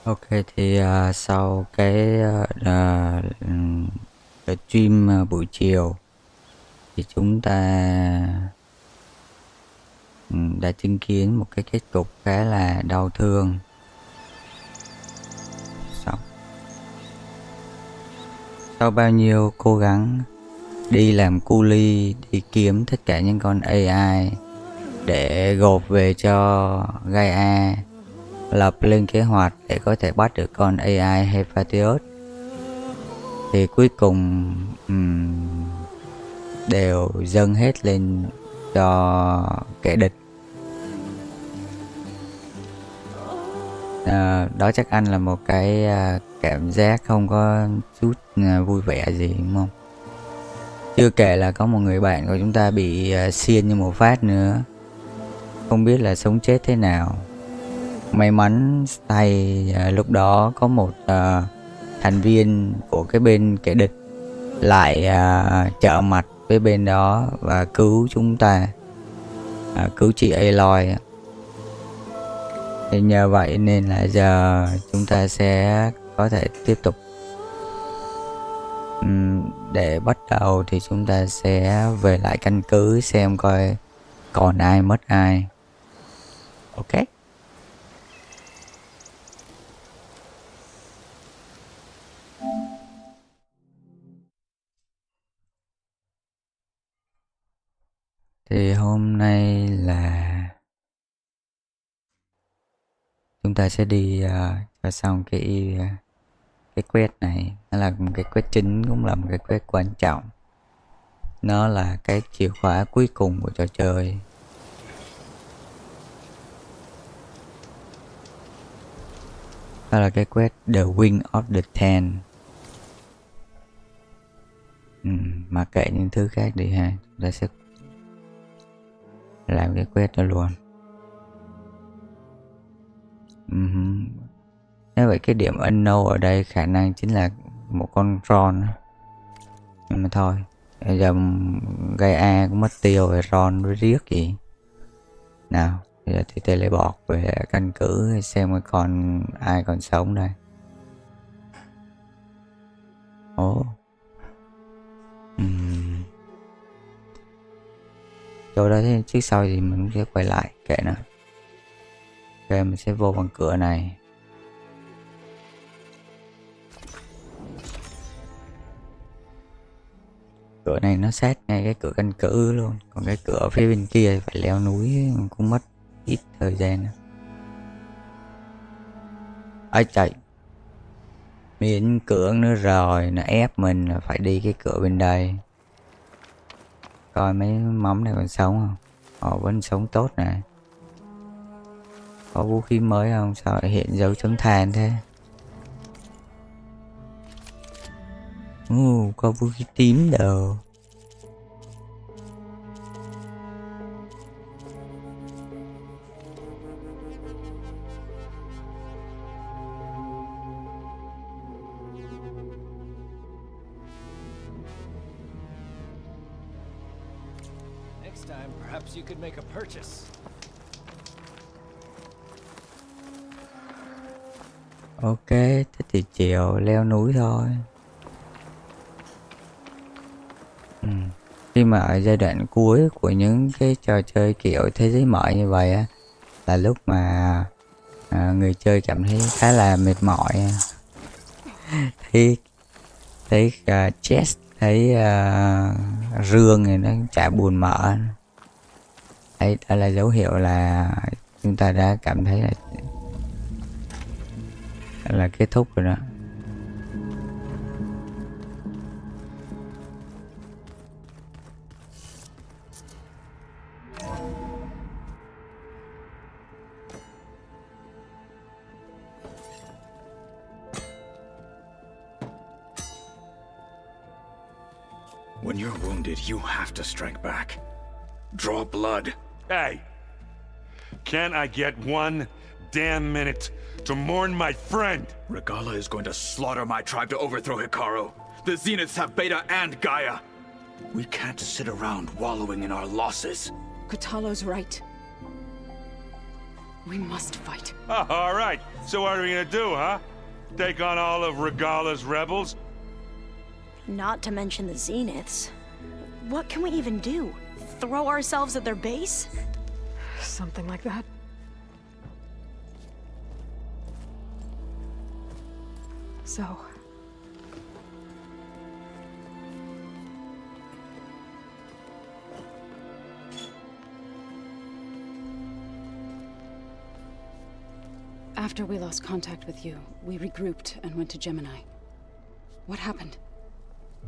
Ok thì sau cái stream buổi chiều thì chúng ta đã chứng kiến một cái kết cục khá là đau thương. Xong. Sau bao nhiêu cố gắng đi làm cu ly, đi kiếm tất cả những con AI để gộp về cho Gaia, lập lên kế hoạch để có thể bắt được con AI Hephaestus, thì cuối cùng đều dâng hết lên cho kẻ địch. Đó chắc ăn là một cái cảm giác không có chút vui vẻ gì, đúng không? Chưa kể là có một người bạn của chúng ta bị xiên như một phát nữa, không biết là sống chết thế nào. May mắn tay lúc đó có một thành viên của cái bên kẻ địch lại trợ mặt với bên đó và cứu chúng ta, cứu chị Aloy. Thì nhờ vậy nên là giờ chúng ta sẽ có thể tiếp tục. Để bắt đầu thì chúng ta sẽ về lại căn cứ xem coi còn ai mất ai. Ok. Thì hôm nay là chúng ta sẽ đi cho xong cái quest này. Nó là một cái quest chính, cũng là một cái quest quan trọng. Nó là cái chìa khóa cuối cùng của trò chơi. Đó là cái quest The Wing of the Ten. Mà kệ những thứ khác đi ha, chúng ta sẽ làm cái quest đó luôn. Nếu vậy cái điểm unknown ở đây khả năng chính là một con Ron. Nhưng mà thôi, bây giờ Gaia cũng mất tiêu rồi, Ron với riết gì. Nào, bây giờ thì teleport về căn cứ xem coi còn ai còn sống đây. Ồ. Chỗ đó thì trước sau thì mình sẽ quay lại, kệ nữa. Ok, mình sẽ vô bằng cửa này. Cửa này nó sát ngay cái cửa căn cứ luôn. Còn cái cửa phía bên kia phải leo núi, cũng mất ít thời gian. Ấy chạy, miễn cưỡng nữa rồi, nó ép mình phải đi cái cửa bên đây. Coi mấy móng này còn sống không? Họ vẫn sống tốt nè. Có vũ khí mới không? Sao lại hiện dấu chấm than thế? Có vũ khí tím đồ. Next time, perhaps you could make a purchase. Ok, thế thì chiều leo núi thôi. Khi mà ở giai đoạn cuối của những cái trò chơi kiểu thế giới mở như vậy á, là lúc mà người chơi cảm thấy khá là mệt mỏi. Thấy chest, thấy rương thì nó chả buồn mở. Đấy, đó là dấu hiệu là chúng ta đã cảm thấy là kết thúc rồi đó. When you're wounded, you have to strike back. Draw blood. Hey! Can't I get one damn minute to mourn my friend? Regala is going to slaughter my tribe to overthrow Hikaru. The Zeniths have Beta and Gaia. We can't sit around wallowing in our losses. Kotalo's right. We must fight. All right, So what are we gonna do, huh? Take on all of Regala's rebels? Not to mention the Zeniths. What can we even do? Throw ourselves at their base? Something like that. So... After we lost contact with you, we regrouped and went to Gemini. What happened?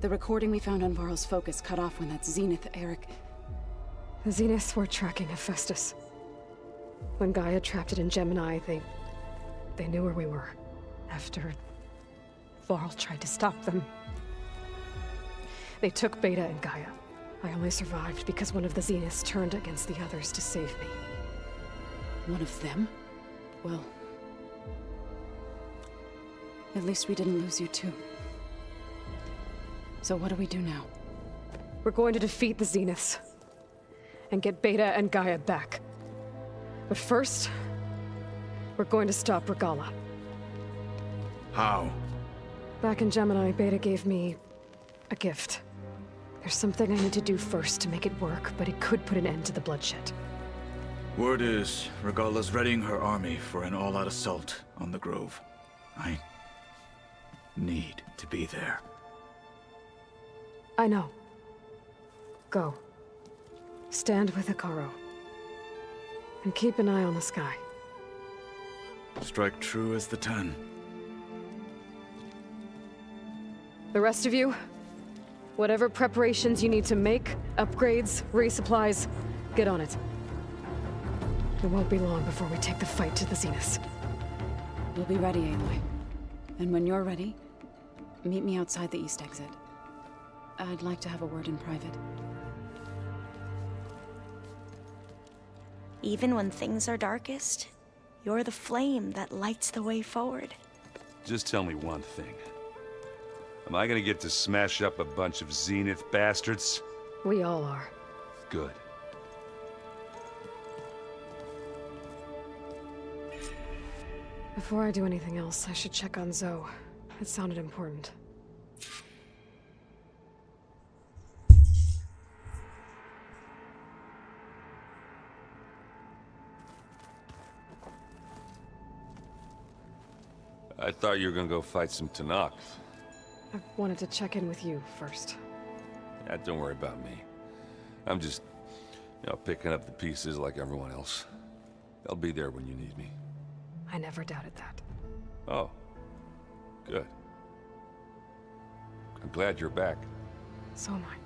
The recording we found on Varl's focus cut off when that Zenith Eric... The Zeniths were tracking Hephaestus. When Gaia trapped it in Gemini, they knew where we were. After Varl tried to stop them, they took Beta and Gaia. I only survived because one of the Zeniths turned against the others to save me. One of them? Well... at least we didn't lose you too. So what do we do now? We're going to defeat the Zeniths. And get Beta and Gaia back. But first, we're going to stop Regala. How? Back in Gemini, Beta gave me a gift. There's something I need to do first to make it work, but it could put an end to the bloodshed. Word is, Regala's readying her army for an all-out assault on the Grove. I need to be there. I know. Go. Stand with Hikaru. And keep an eye on the sky. Strike true as the 10. The rest of you, whatever preparations you need to make, upgrades, resupplies, get on it. It won't be long before we take the fight to the Zeniths. We'll be ready, Aloy. And when you're ready, meet me outside the east exit. I'd like to have a word in private. Even when things are darkest, you're the flame that lights the way forward. Just tell me one thing. Am I gonna get to smash up a bunch of Zenith bastards? We all are. Good. Before I do anything else, I should check on Zoe. It sounded important. I thought you were gonna go fight some Tanakh. I wanted to check in with you first. Yeah, don't worry about me. I'm just, picking up the pieces like everyone else. I'll be there when you need me. I never doubted that. Oh. Good. I'm glad you're back. So am I.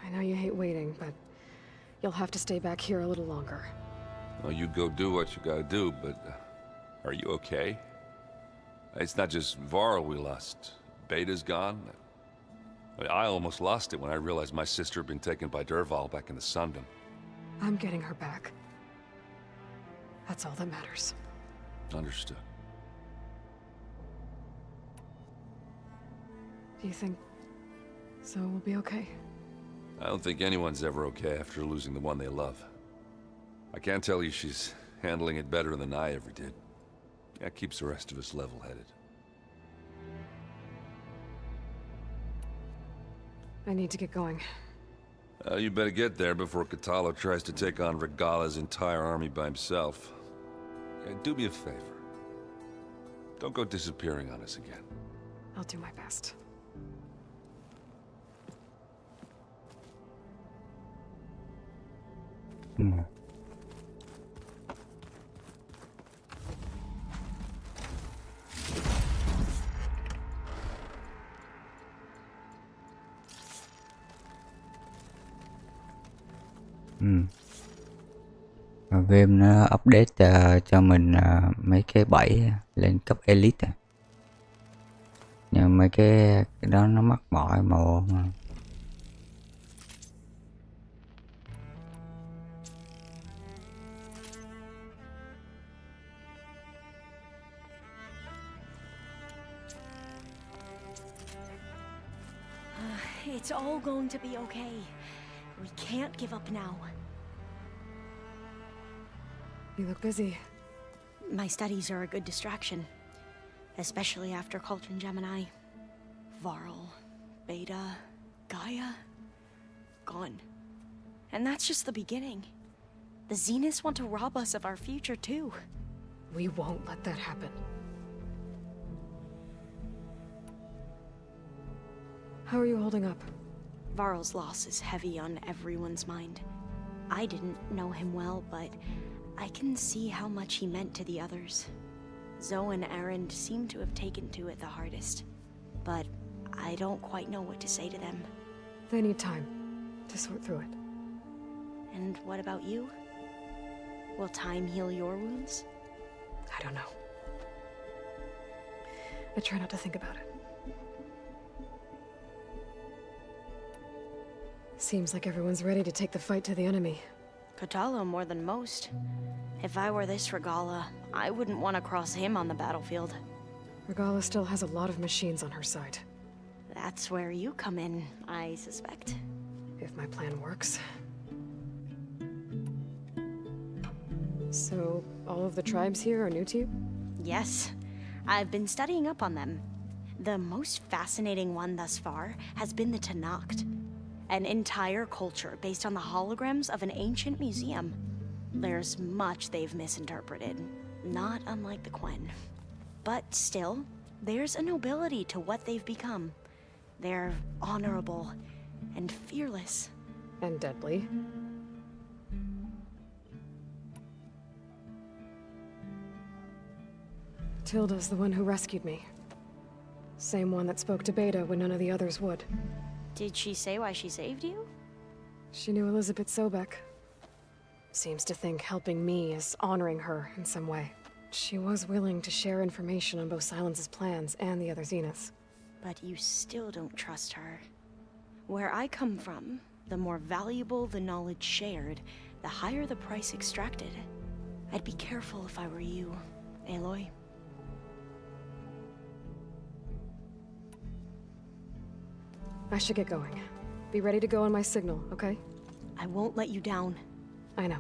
I know you hate waiting, but you'll have to stay back here a little longer. Well, you go do what you gotta do, but are you okay? It's not just Varl we lost. Beta's gone. I almost lost it when I realized my sister had been taken by Dervahl back in the Sundom. I'm getting her back. That's all that matters. Understood. Do you think Zoe will be okay? I don't think anyone's ever okay after losing the one they love. I can't tell you she's handling it better than I ever did. That keeps the rest of us level-headed. I need to get going. You better get there before Katalo tries to take on Regala's entire army by himself. Do me a favor. Don't go disappearing on us again. I'll do my best. Hmm. Và game nó update cho mình mấy cái bẫy lên cấp elite. Nhưng mấy cái đó nó mắc mỏi màu mà. It's all going to be okay. We can't give up now. You look busy. My studies are a good distraction, especially after Cauldron Gemini. Varl, Beta, Gaia, gone. And that's just the beginning. The Zeniths want to rob us of our future, too. We won't let that happen. How are you holding up? Varl's loss is heavy on everyone's mind. I didn't know him well, but I can see how much he meant to the others. Zoe and Erend seem to have taken to it the hardest, but I don't quite know what to say to them. They need time to sort through it. And what about you? Will time heal your wounds? I don't know. I try not to think about it. Seems like everyone's ready to take the fight to the enemy. Kotallo more than most. If I were this Regala, I wouldn't want to cross him on the battlefield. Regala still has a lot of machines on her side. That's where you come in, I suspect. If my plan works. So, all of the tribes here are new to you? Yes, I've been studying up on them. The most fascinating one thus far has been the Tenakth, an entire culture based on the holograms of an ancient museum. There's much they've misinterpreted, not unlike the Quen. But still, there's a nobility to what they've become. They're honorable and fearless. And deadly. Tilda's the one who rescued me. Same one that spoke to Beta when none of the others would. Did she say why she saved you? She knew Elizabeth Sobek. Seems to think helping me is honoring her in some way. She was willing to share information on both Silence's plans and the other Zeniths. But you still don't trust her. Where I come from, the more valuable the knowledge shared, the higher the price extracted. I'd be careful if I were you, Aloy. I should get going. Be ready to go on my signal, okay? I won't let you down. I know.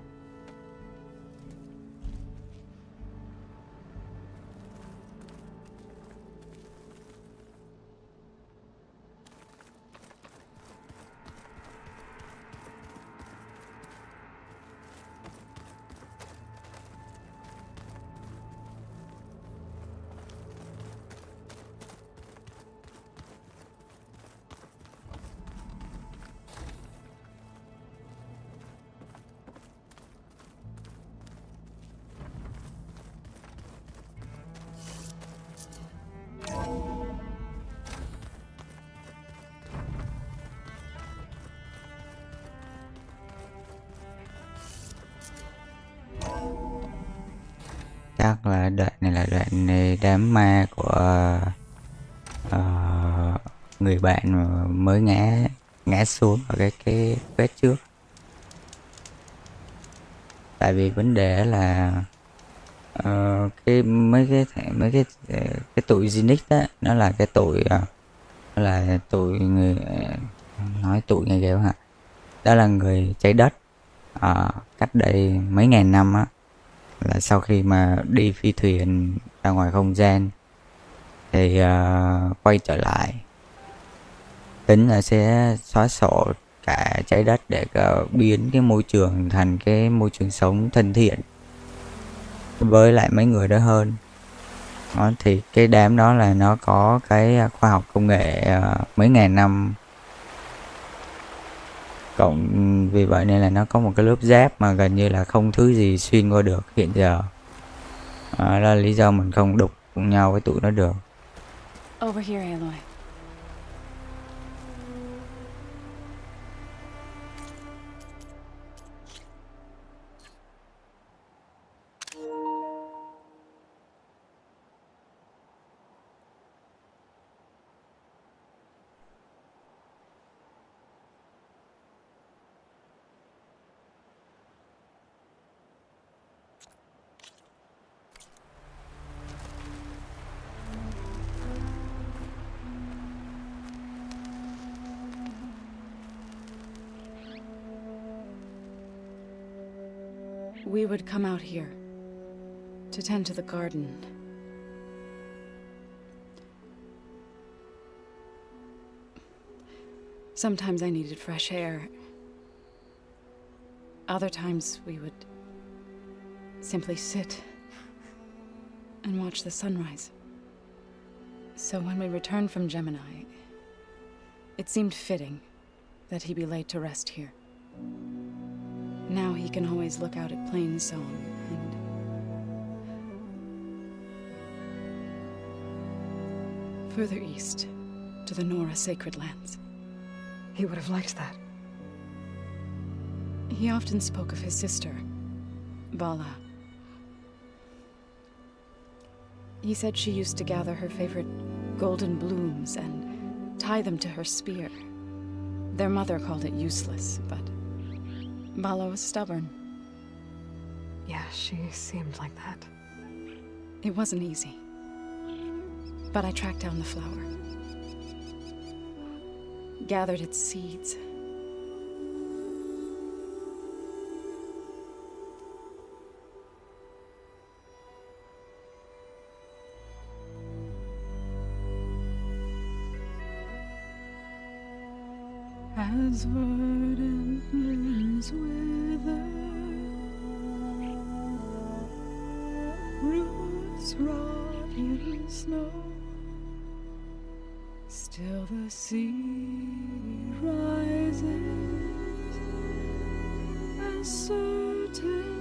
Chắc là đoạn này là đoạn đám ma của người bạn mà mới ngã xuống ở cái quét trước. Tại vì vấn đề là cái tụi Zenith á, nó là cái tụi nó là tụi người nói tụi nghe ghê hả? Đó là người trái đất cách đây mấy ngàn năm á, là sau khi mà đi phi thuyền ra ngoài không gian thì quay trở lại, tính là sẽ xóa sổ cả trái đất để biến cái môi trường thành cái môi trường sống thân thiện với lại mấy người đó hơn. Đó, thì cái đám đó là nó có cái khoa học công nghệ mấy ngàn năm cộng, vì vậy nên là nó có một cái lớp giáp mà gần như là không thứ gì xuyên qua được hiện giờ. Đó là lý do mình không đụng cùng nhau với tụi nó được. Over here, Aloy. We would come out here. to tend to the garden. Sometimes I needed fresh air. Other times we would simply sit and watch the sunrise. So when we returned from Gemini, it seemed fitting that he be laid to rest here. Now he can always look out at Plainsong and... further east, to the Nora sacred lands. He would have liked that. He often spoke of his sister, Vala. He said she used to gather her favorite golden blooms and tie them to her spear. Their mother called it useless, but Vala was stubborn. Yeah, she seemed like that. It wasn't easy. But I tracked down the flower. Gathered its seeds. As verdant limbs wither, roots rot in snow, still the sea rises as certain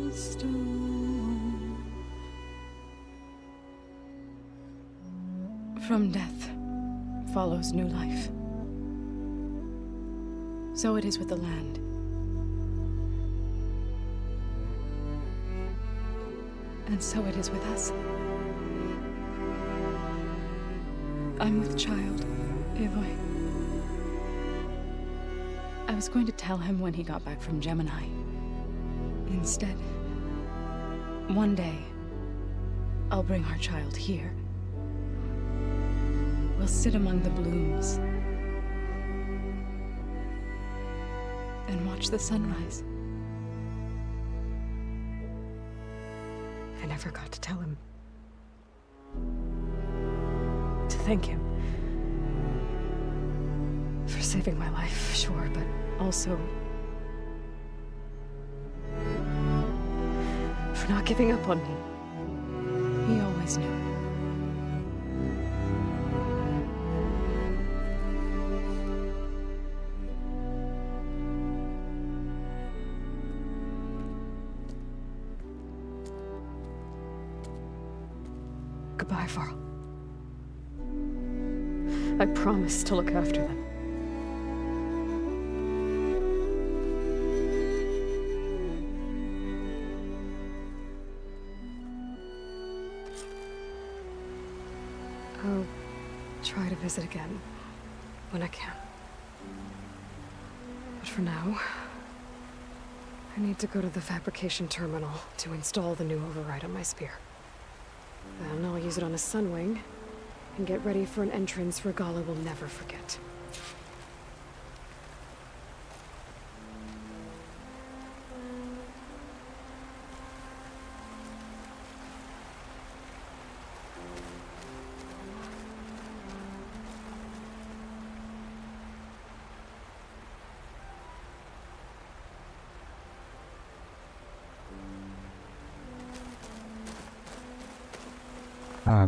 as stone. From death follows new life. So it is with the land. And so it is with us. I'm with child, Aloy. I was going to tell him when he got back from Gemini. Instead, one day, I'll bring our child here. We'll sit among the blooms and watch the sunrise. I never got to tell him. To thank him. For saving my life, sure, but also... for not giving up on me. He always knew. Goodbye, Varl. I promise to look after them. I'll try to visit again when I can. But for now, I need to go to the fabrication terminal to install the new override on my spear. Then I'll use it on a sunwing and get ready for an entrance Regala will never forget.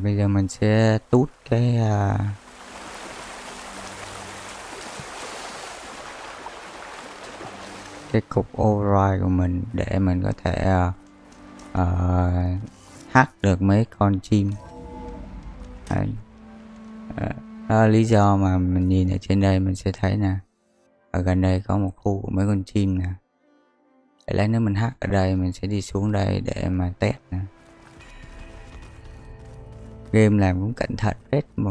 Bây giờ mình sẽ tút cái cục override của mình để mình có thể hack được mấy con chim. Đấy. Đó là lý do mà mình nhìn ở trên đây mình sẽ thấy nè, ở gần đây có một khu của mấy con chim nè. Để lát nếu mình hack ở đây mình sẽ đi xuống đây để mà test nè. Game làm cũng cẩn thận hết mà.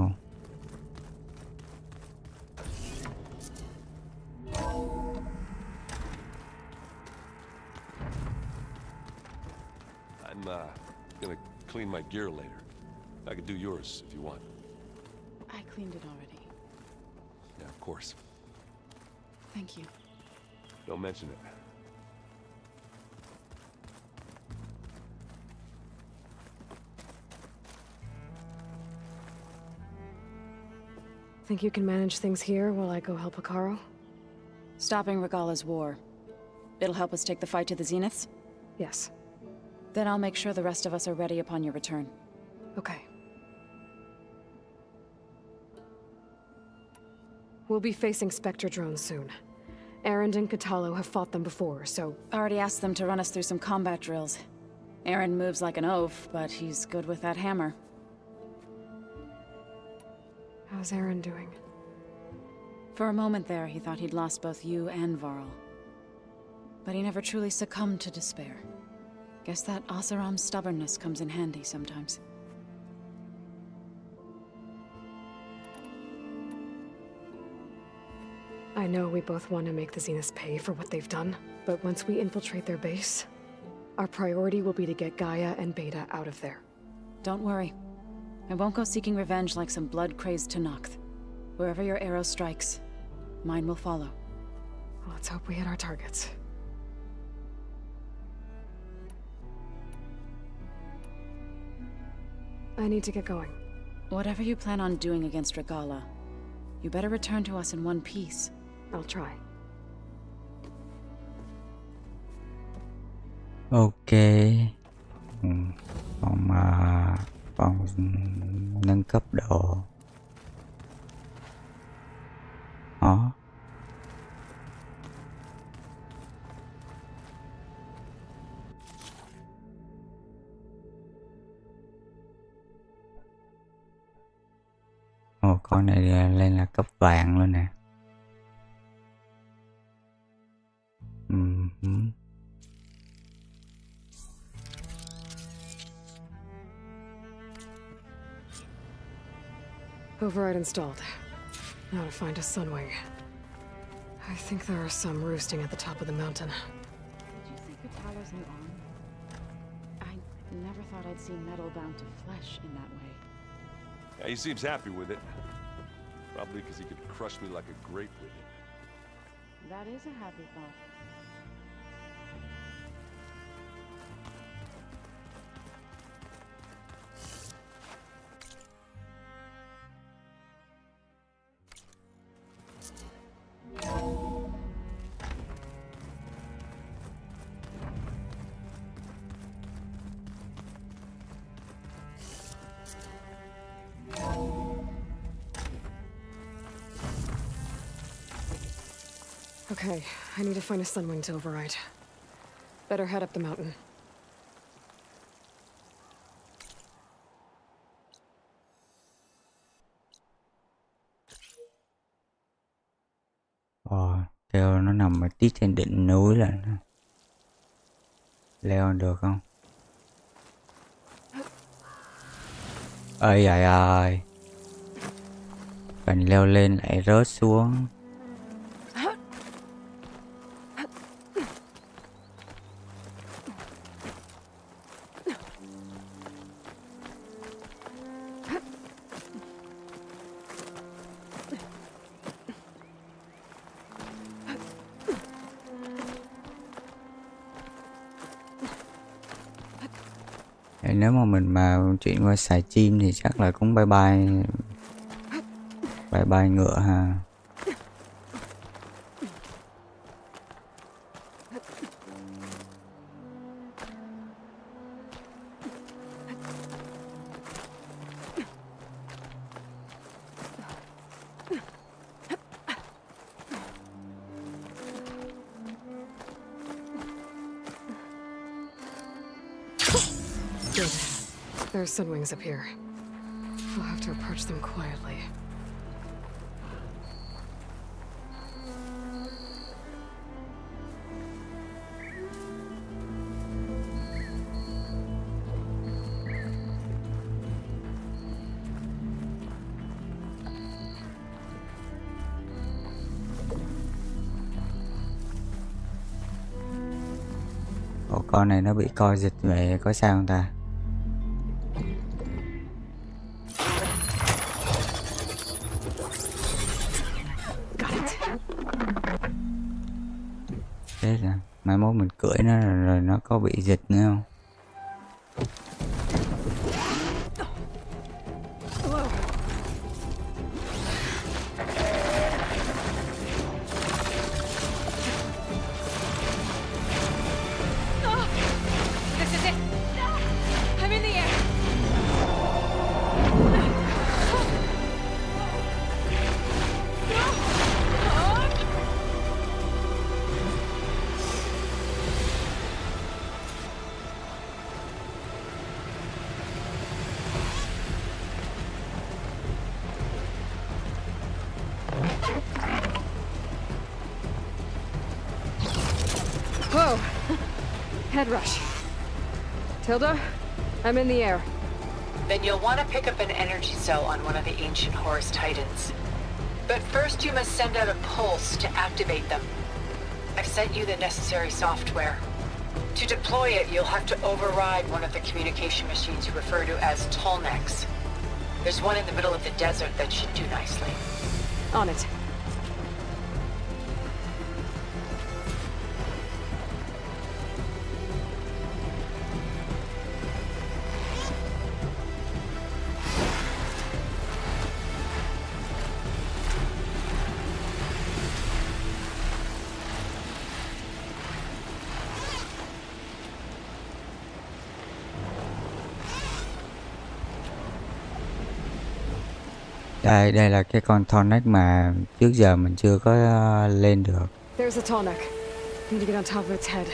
I'm gonna clean my gear later. I could do yours if you want. I cleaned it already. Yeah, of course. Thank you. Don't mention it. Think you can manage things here while I go help Hikaru? Stopping Regala's war. It'll help us take the fight to the Zeniths? Yes. Then I'll make sure the rest of us are ready upon your return. Okay. We'll be facing Spectre drones soon. Erend and Katalo have fought them before, so... Already asked them to run us through some combat drills. Aaron moves like an oaf, but he's good with that hammer. How's Erend doing? For a moment there, he thought he'd lost both you and Varl. But he never truly succumbed to despair. Guess that Oseram's stubbornness comes in handy sometimes. I know we both want to make the Zeniths pay for what they've done, but once we infiltrate their base, our priority will be to get Gaia and Beta out of there. Don't worry. I won't go seeking revenge like some blood-crazed Tenakth. Wherever your arrow strikes, mine will follow. Let's hope we hit our targets. I need to get going. Whatever you plan on doing against Regala, you better return to us in one piece. I'll try. Ok. Phòng nâng cấp độ. Đó. Ồ, con này lên là cấp vàng luôn nè. Override installed. Now to find a sunwing. I think there are some roosting at the top of the mountain. Did you see Katala's new arm? I never thought I'd see metal bound to flesh in that way. Yeah, he seems happy with it. Probably because he could crush me like a grape with it. That is a happy thought. Okay, I need to find a sunwing to override. Better head up the mountain. Kêu nó nằm ở tít trên đỉnh núi là leo được không? Ơi trời ơi, cần leo lên lại rớt xuống. Nếu mà mình mà chuyển qua xài chim thì chắc là cũng bye bye ngựa ha. Good. There's sunwings up here. We'll have to approach them quietly. Ủa, con này nó bị co giật về có sao không ta? Thế là mai mốt mình cưỡi nó rồi nó có bị giật nữa không? Head rush. Tilda, I'm in the air. Then you'll want to pick up an energy cell on one of the ancient Horus Titans. But first you must send out a pulse to activate them. I've sent you the necessary software. To deploy it, you'll have to override one of the communication machines you refer to as Tolnecs. There's one in the middle of the desert that should do nicely. On it. Đây là cái con Thornec mà trước giờ mình chưa có lên được. There's a Tolnec. Need to get on top of its head.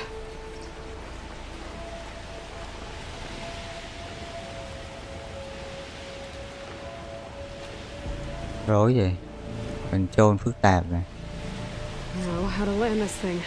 Rối vậy. Mình chôn phức tạp này. Now, how to land this thing?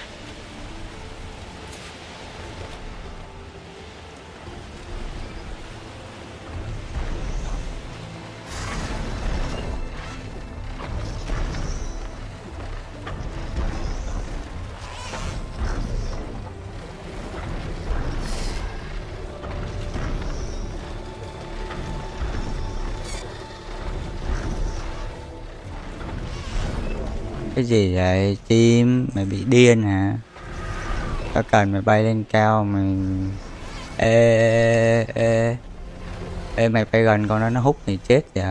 Cái gì vậy? Chim, mày bị điên hả? Tao cần mày bay lên cao mình. Ê, mày bay gần con đó nó hút mày chết vậy.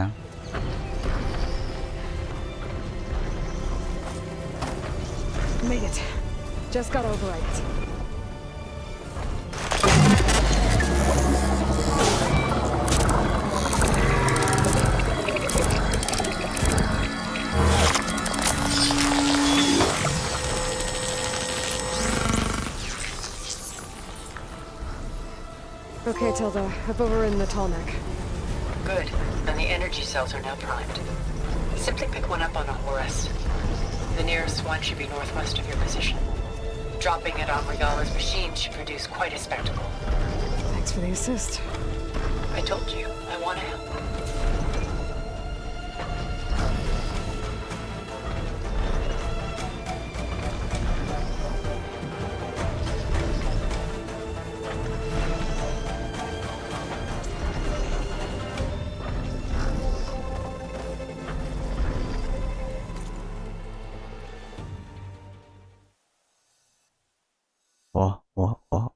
Made it. Just got override. Okay, Tilda, I've overridden the Tolnec. Good. Then the energy cells are now primed. Simply pick one up on a Horus. The nearest one should be northwest of your position. Dropping it on Regala's machine should produce quite a spectacle. Thanks for the assist. I told you, I want to help.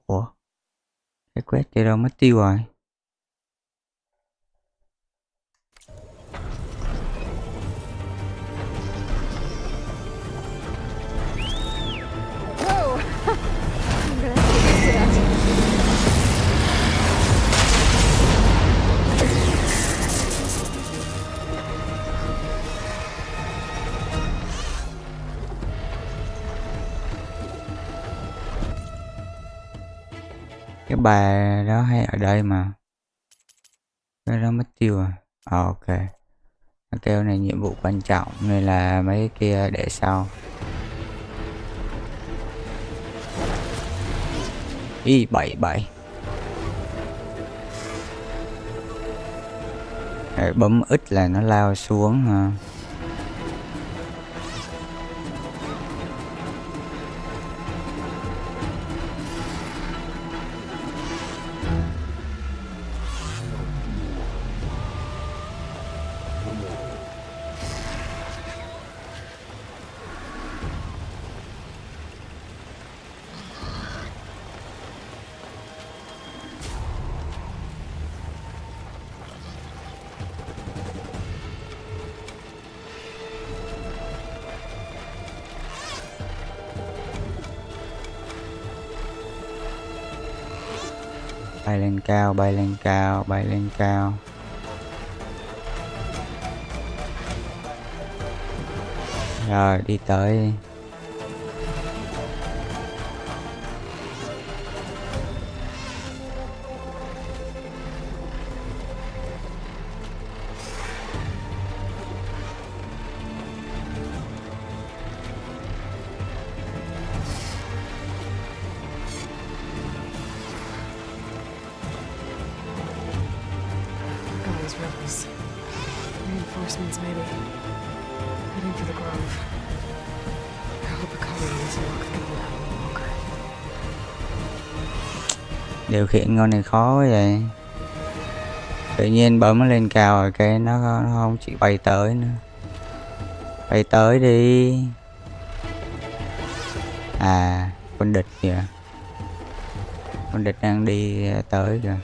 Ủa. Cái quét kia đâu mất tiêu rồi. Whoa! I'm gonna have to get used to that. Cái bà đó hay ở đây mà. Cái đó mất tiêu rồi. Ok. Nó kêu này nhiệm vụ quan trọng nên là mấy cái kia để sau. Ý 77. Để bấm ít là nó lao xuống ha. Bay lên cao, bay lên cao, bay lên cao. Rồi đi tới. those rebels. Reinforcements, maybe. Heading for the grove. I hope Hikaru needs to lock the door down a little longer. Điều khiển con này khó quá vậy. Tự nhiên bấm nó lên cao rồi cái nó không chịu bay tới nữa. Bay tới đi. À, con địch kìa. Con địch đang đi tới kìa.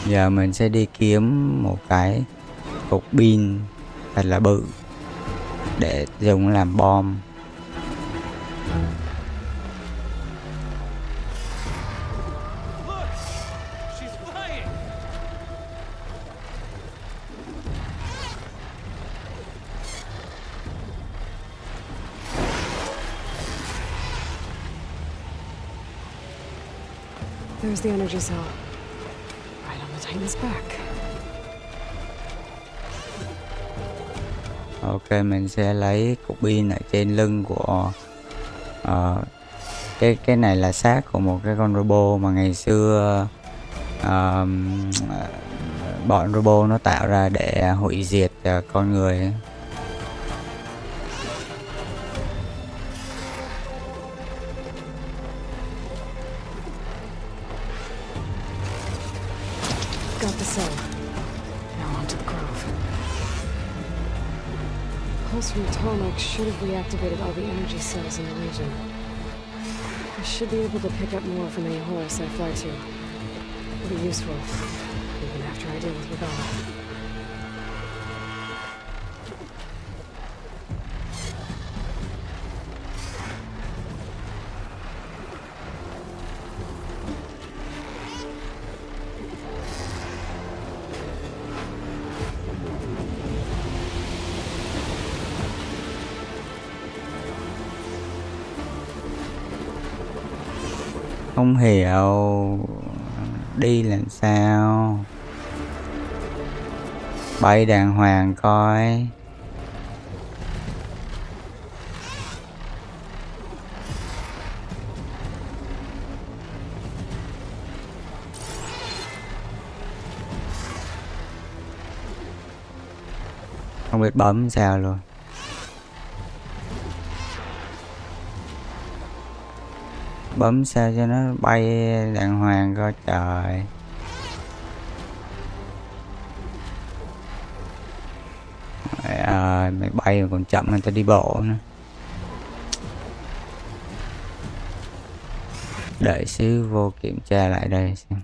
Giờ mình sẽ đi kiếm một cái cục pin thật là bự để dùng làm bom. Look! She's flying! There's the energy cell. Right on the Titan's back. Ok, mình sẽ lấy cục pin ở trên lưng của cái này là xác của một cái con robot mà ngày xưa bọn robot nó tạo ra để hủy diệt con người ấy. Got the cell. Now on to the grove. Pulse from Tarmac should have reactivated all the energy cells in the region. I should be able to pick up more from any Horus I fly to. It'll be useful, even after I deal with Regala. Không hiểu đi làm sao. Bay đàng hoàng coi. Không biết bấm sao luôn. Bấm sao cho nó bay đàng hoàng coi trời. Mày bay mà còn chậm người ta đi bộ nữa. Đợi xíu vô kiểm tra lại đây xem.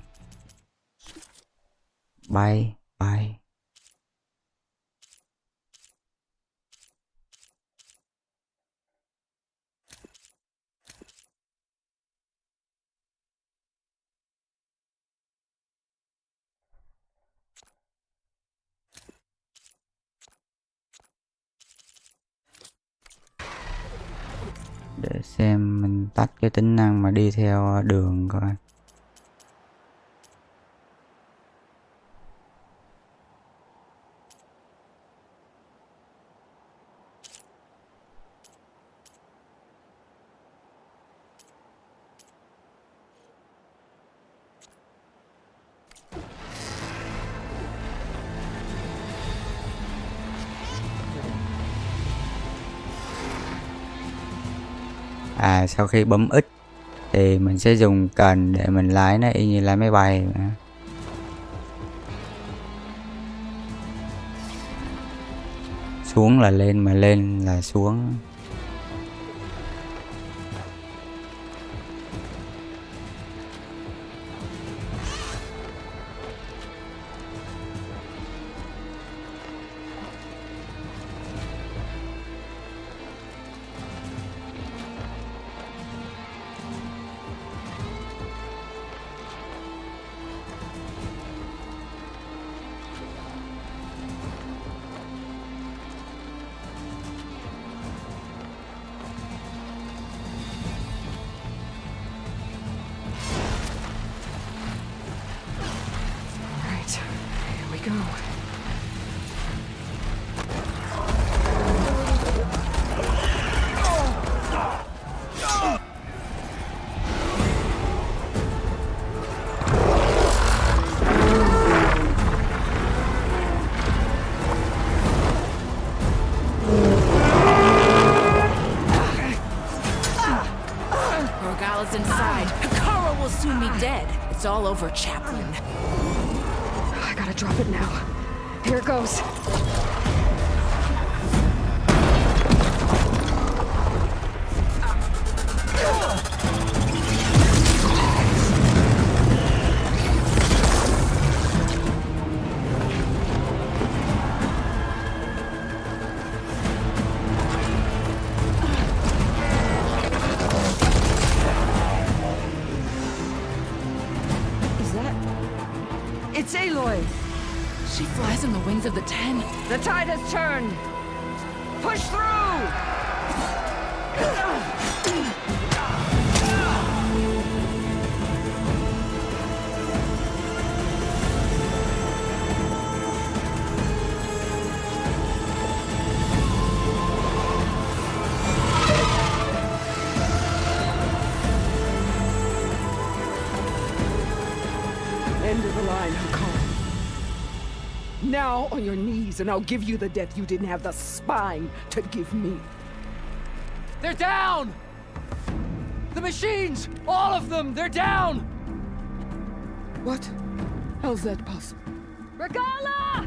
Bay. Để xem mình tắt cái tính năng mà đi theo đường coi. Sau khi bấm X thì mình sẽ dùng cần để mình lái nó y như lái máy bay. Xuống là lên mà lên là xuống. go. Morgala's inside. Hikaru will soon be dead. It's all over, Chaplain. I gotta drop it now. Here goes. It's Aloy! She flies on the wings of the Ten. The tide has turned! Push through! End of the line, Hikaru. Now on your knees, and I'll give you the death you didn't have the spine to give me. They're down! The machines! All of them! They're down! What? How's that possible? Regala!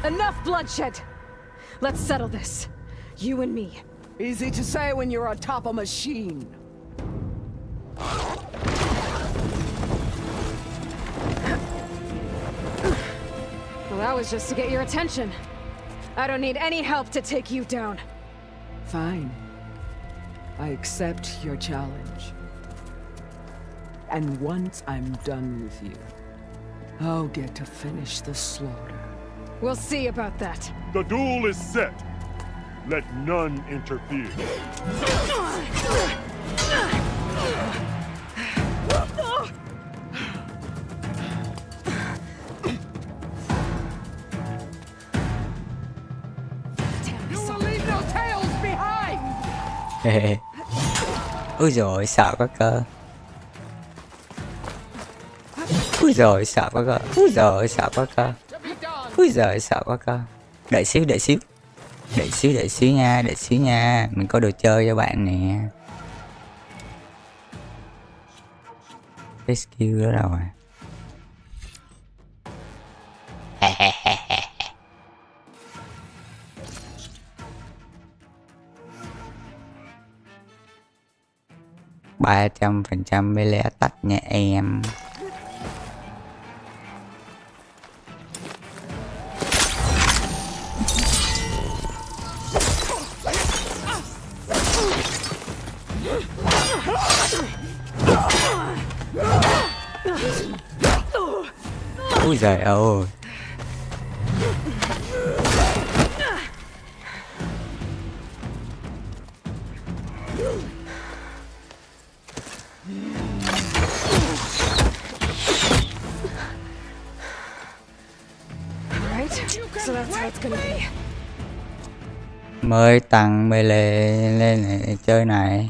Enough bloodshed! Let's settle this. You and me. Easy to say when you're atop a machine. Well, that was just to get your attention. I don't need any help to take you down. Fine. I accept your challenge. And once I'm done with you, I'll get to finish the slaughter. We'll see about that. The duel is set. Let none interfere. You will leave no tails behind! Ui dồi sợ quá cơ. Ui dồi sợ quá cơ. Ui dồi sợ quá cơ. Ui giời sợ quá cơ. Đợi xíu đợi xíu. Đợi xíu nha, đợi xíu nha. Mình có đồ chơi cho bạn nè. Cái skill đó đâu rồi? 300% melee attack nha em. Ui giời ơi. So that's how it's gonna be. Mới tăng melee lên này, chơi này.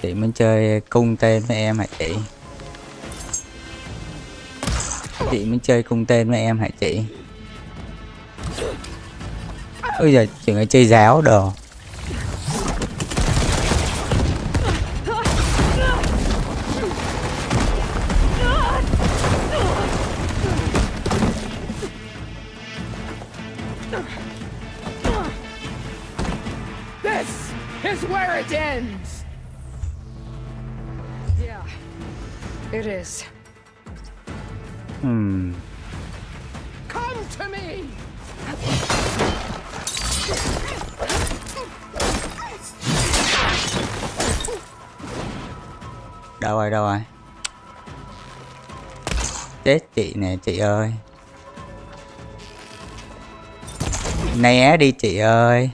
Chị muốn chơi cung tên với em hả chị? Chị muốn chơi cung tên với em hả chị? Ôi giờ chuyện là chơi giáo đồ. This is where it ends! Yeah, it is. Come to me! Đâu rồi, đâu rồi? Chết chị nè chị ơi. Né đi chị ơi.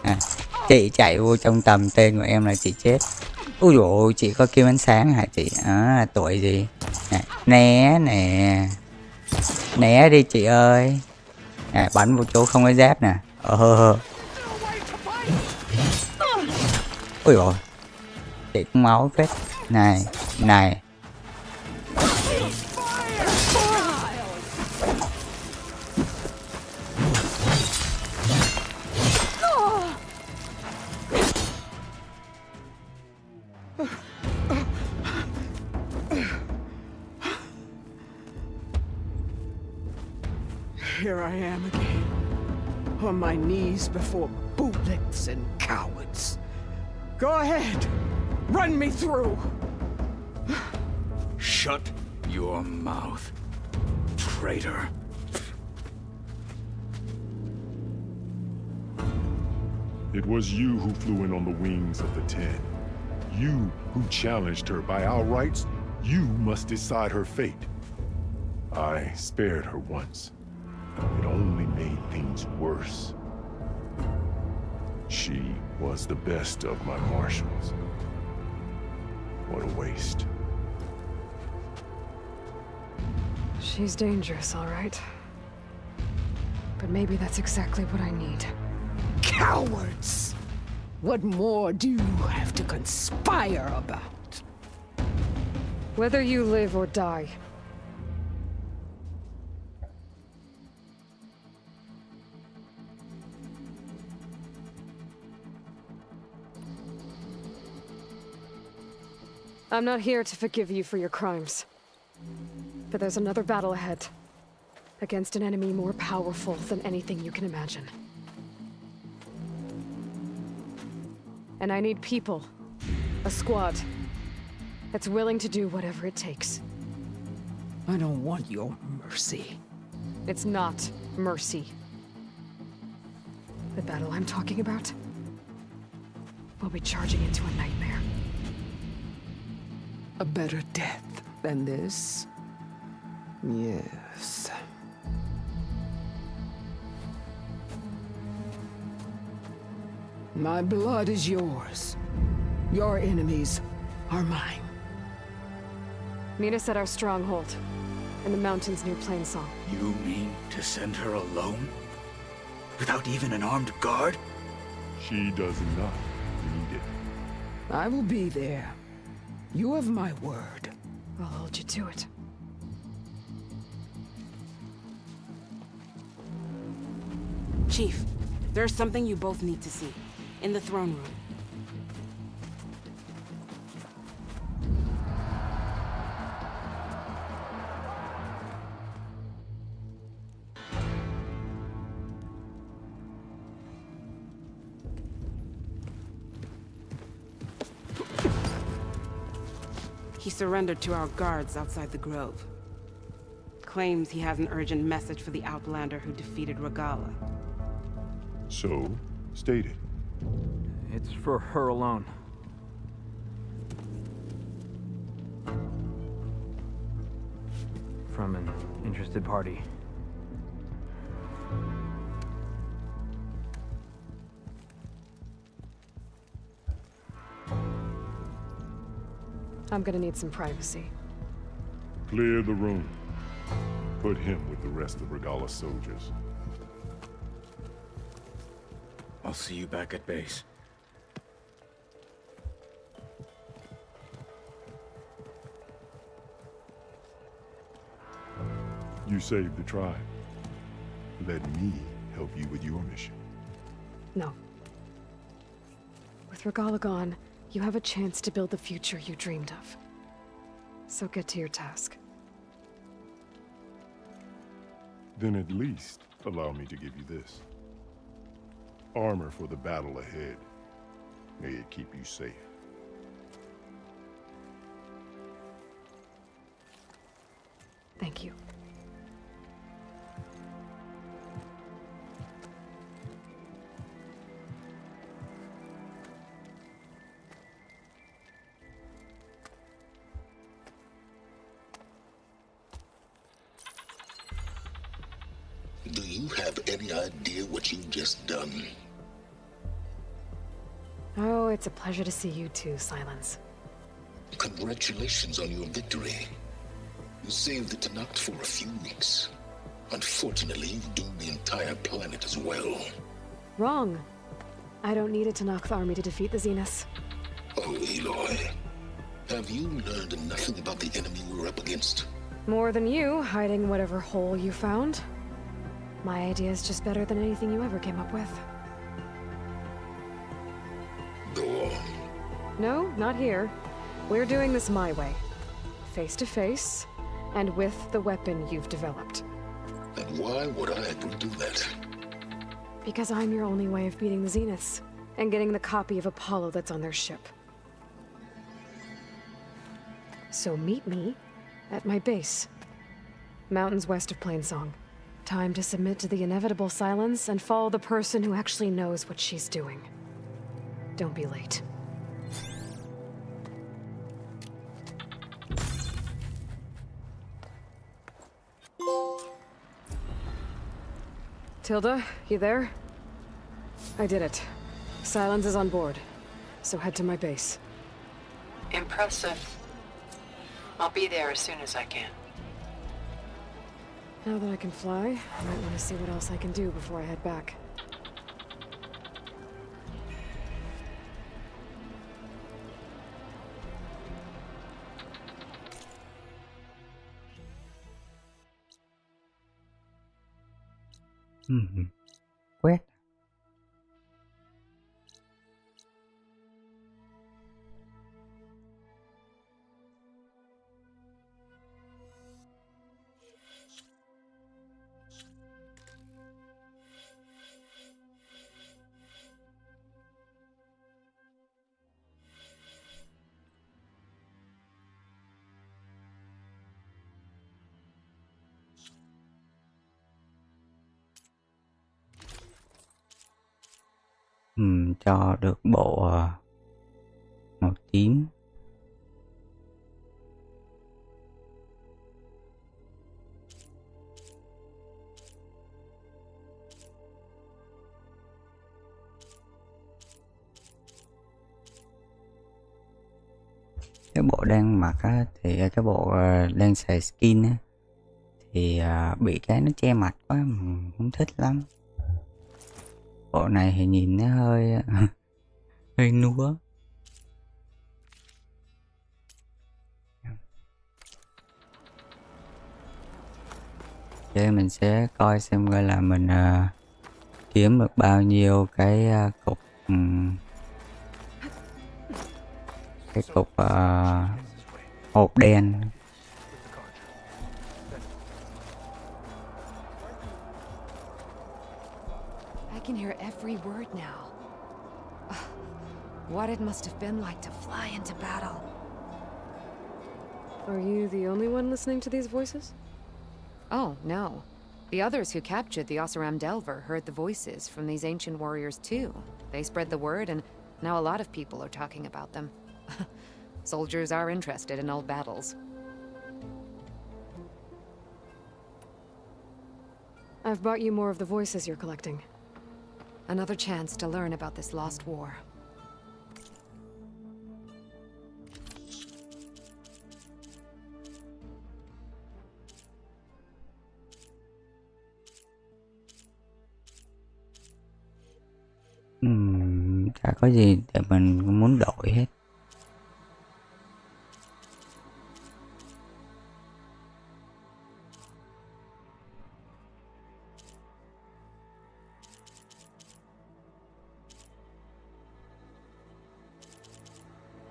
À, chị chạy vô trong tầm tên của em là chị chết. Ui dồi ôi, chị có kim ánh sáng hả chị? À, tuổi gì? À, né nè. Né đi chị ơi. À, bắn vô chỗ không có giáp nè. Ui dồi, chị cũng máu phết. Này, này. Here I am again, on my knees before bootlicks and cowards. Go ahead, run me through. Shut your mouth, traitor. It was you who flew in on the wings of the Ten. You who challenged her by our rights. You must decide her fate. I spared her once. It only made things worse. She was the best of my marshals. What a waste. She's dangerous, all right. But maybe that's exactly what I need. Cowards! What more do you have to conspire about? Whether you live or die. I'm not here to forgive you for your crimes. But there's another battle ahead. Against an enemy more powerful than anything you can imagine. And I need people. A squad. That's willing to do whatever it takes. I don't want your mercy. It's not mercy. The battle I'm talking about will be charging into a nightmare. A better death than this? Yes. My blood is yours. Your enemies are mine. Meet us at our stronghold, in the mountains near Plainsong. You mean to send her alone? Without even an armed guard? She does not need it. I will be there. You have my word. I'll hold you to it. Chief, there's something you both need to see. In the throne room. He surrendered to our guards outside the grove. Claims he has an urgent message for the Outlander who defeated Regala. So, state it. It's for her alone. From an interested party. I'm gonna need some privacy. Clear the room. Put him with the rest of Regala's soldiers. I'll see you back at base. You saved the tribe. Let me help you with your mission. No. With Regala gone, you have a chance to build the future you dreamed of. So get to your task. Then at least allow me to give you this. Armor for the battle ahead. May it keep you safe. Thank you. have any idea what you've just done? Oh, it's a pleasure to see you too, Silence. Congratulations on your victory. You saved the Tenakth for a few weeks. Unfortunately, you've doomed the entire planet as well. Wrong. I don't need a Tenakth army to defeat the Zeniths. Oh, Aloy. Have you learned nothing about the enemy we're up against? More than you, hiding whatever hole you found. My idea is just better than anything you ever came up with. Go on. No, not here. We're doing this my way. Face to face, and with the weapon you've developed. And why would I agree to that? Because I'm your only way of beating the Zeniths, and getting the copy of Apollo that's on their ship. So meet me at my base. Mountains west of Plainsong. Time to submit to the inevitable silence and follow the person who actually knows what she's doing. Don't be late. Tilda, you there? I did it. Silence is on board, so head to my base. Impressive. I'll be there as soon as I can. Now that I can fly, I might want to see what else I can do before I head back. Quét. Cho được bộ màu tím. Cái bộ đang mặc á, thì cái bộ đang xài skin á, thì bị cái nó che mặt quá, mình không thích lắm. Bộ này thì nhìn nó hơi hơi núa. Vậy mình sẽ coi xem coi là mình kiếm được bao nhiêu cái cục hộp đen. I can hear every word now. What it must have been like to fly into battle. Are you the only one listening to these voices? Oh, no. The others who captured the Oseram Delver heard the voices from these ancient warriors too. They spread the word, and now a lot of people are talking about them. Soldiers are interested in old battles. I've brought you more of the voices you're collecting. Another chance to learn about this lost war. Chả có gì để mình muốn đổi hết.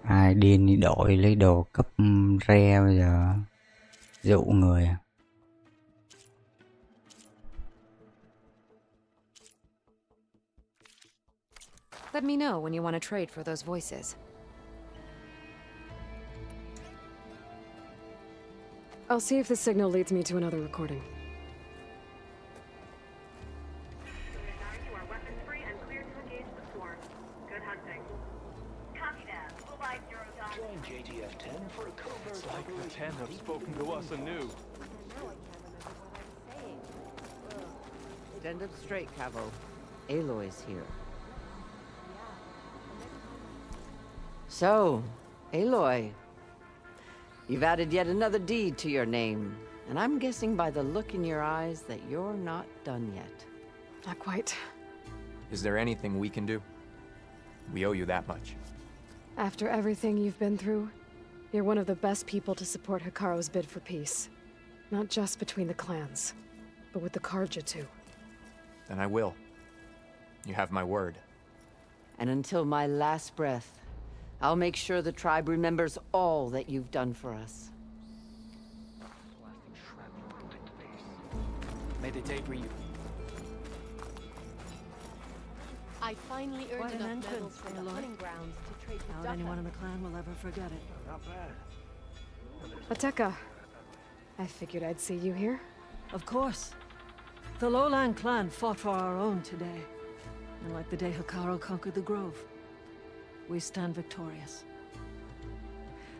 Ai điên đi đổi lấy đồ cấp rare bây giờ dụ người à. Let me know when you want to trade for those voices. I'll see if the signal leads me to another recording. It's like the 10 have spoken to us anew. Stand up straight, Cavo. Aloy's here. So, Aloy, you've added yet another deed to your name, and I'm guessing by the look in your eyes that you're not done yet. Not quite. Is there anything we can do? We owe you that much. After everything you've been through, you're one of the best people to support Hikaru's bid for peace. Not just between the clans, but with the Karja too. Then I will. You have my word. And until my last breath, I'll make sure the tribe remembers all that you've done for us. May the day breathe. I finally earned Quite an enough entrance, medals from the Aloy. hunting grounds to trade with Doubt anyone Dukka. in the clan will ever forget it. Not bad. Ateka, I figured I'd see you here. Of course. The Lowland clan fought for our own today. And like the day Hikaru conquered the Grove, we stand victorious.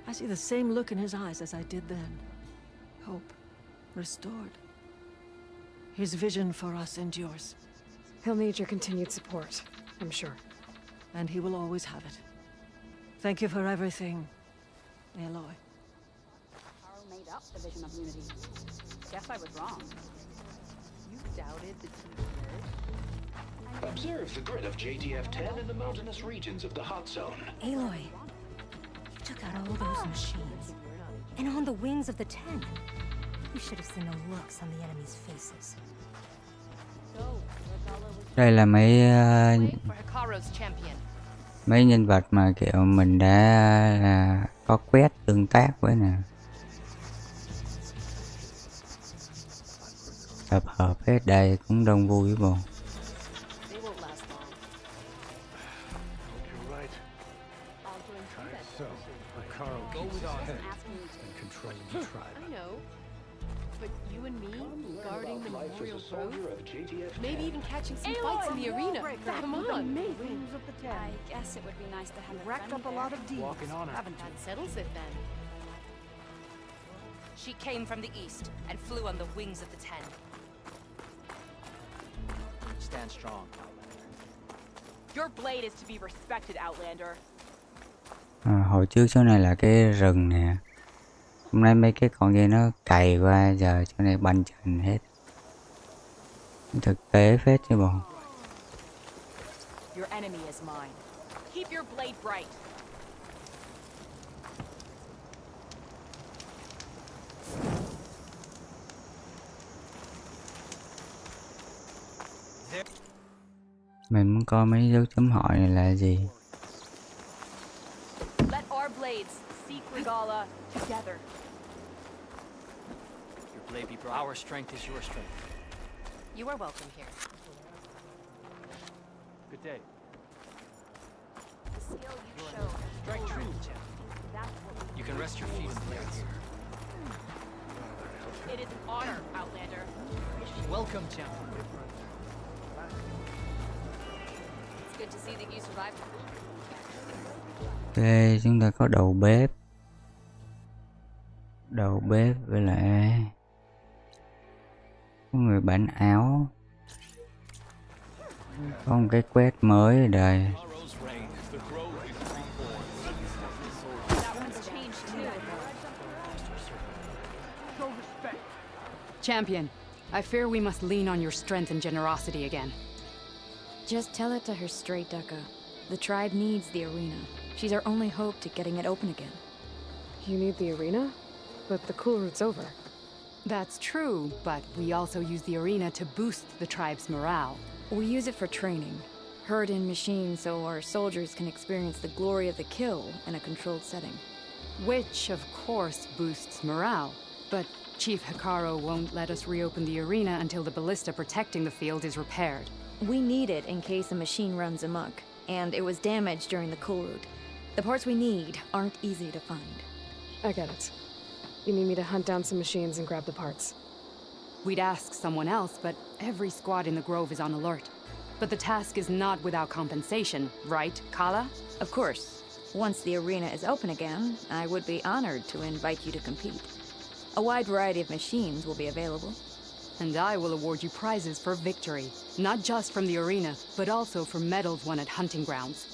I see the same look in his eyes as I did then. Hope. Restored. His vision for us endures. He'll need your continued support, I'm sure. And he will always have it. Thank you for everything, Aloy. Carl made up the vision of unity. Guess I was wrong. You doubted the chief nerd? Observe the grid of JTF-10 in the mountainous regions of the hot zone. Aloy, you took out all those machines. And on the wings of the 10. You should have seen the looks on the enemy's faces. Đây là mấy nhân vật mà kiểu mình đã có quét tương tác với nè, tập hợp hết đây cũng đông vui bộ. Maybe even catching some fights in the arena. Come on. I guess it would be nice to have a racked up a lot of deeds. That settles it then. She came from the east and flew on the wings of the 10. Stand strong. Your blade is to be respected, Outlander. Hồi trước chỗ này là cái rừng nè. Hôm nay mấy cái con kia nó cày qua, giờ chỗ này banh chành hết. Thực tế phết chứ bộ. Your enemy is mine. Keep your blade bright. Mình muốn coi mấy dấu chấm hỏi này là gì. Let our blades seek Regala together. Your blade be bright. Our strength is your strength. You are welcome here. Good day. The skill you show. Strike true, Champ. You can rest your feet in place. It is an honor, Outlander. Welcome, Champ. It's good to see that you survived. Ok, chúng ta có đầu bếp. Đầu bếp với lại có người bán áo. Có một cái quét mới ở đây. Champion, I fear we must lean on your strength and generosity again. Just tell it to her straight, Dukka. The tribe needs the arena. She's our only hope to getting it open again. You need the arena? But the cool route's over. That's true, but we also use the arena to boost the tribe's morale. We use it for training. Herd in machines so our soldiers can experience the glory of the kill in a controlled setting. Which, of course, boosts morale. But Chief Hikaru won't let us reopen the arena until the ballista protecting the field is repaired. We need it in case a machine runs amok, and it was damaged during the cool route. The parts we need aren't easy to find. I get it. You need me to hunt down some machines and grab the parts. We'd ask someone else, but every squad in the Grove is on alert. But the task is not without compensation, right, Kala? Of course. Once the arena is open again, I would be honored to invite you to compete. A wide variety of machines will be available. And I will award you prizes for victory, not just from the arena, but also for medals won at hunting grounds.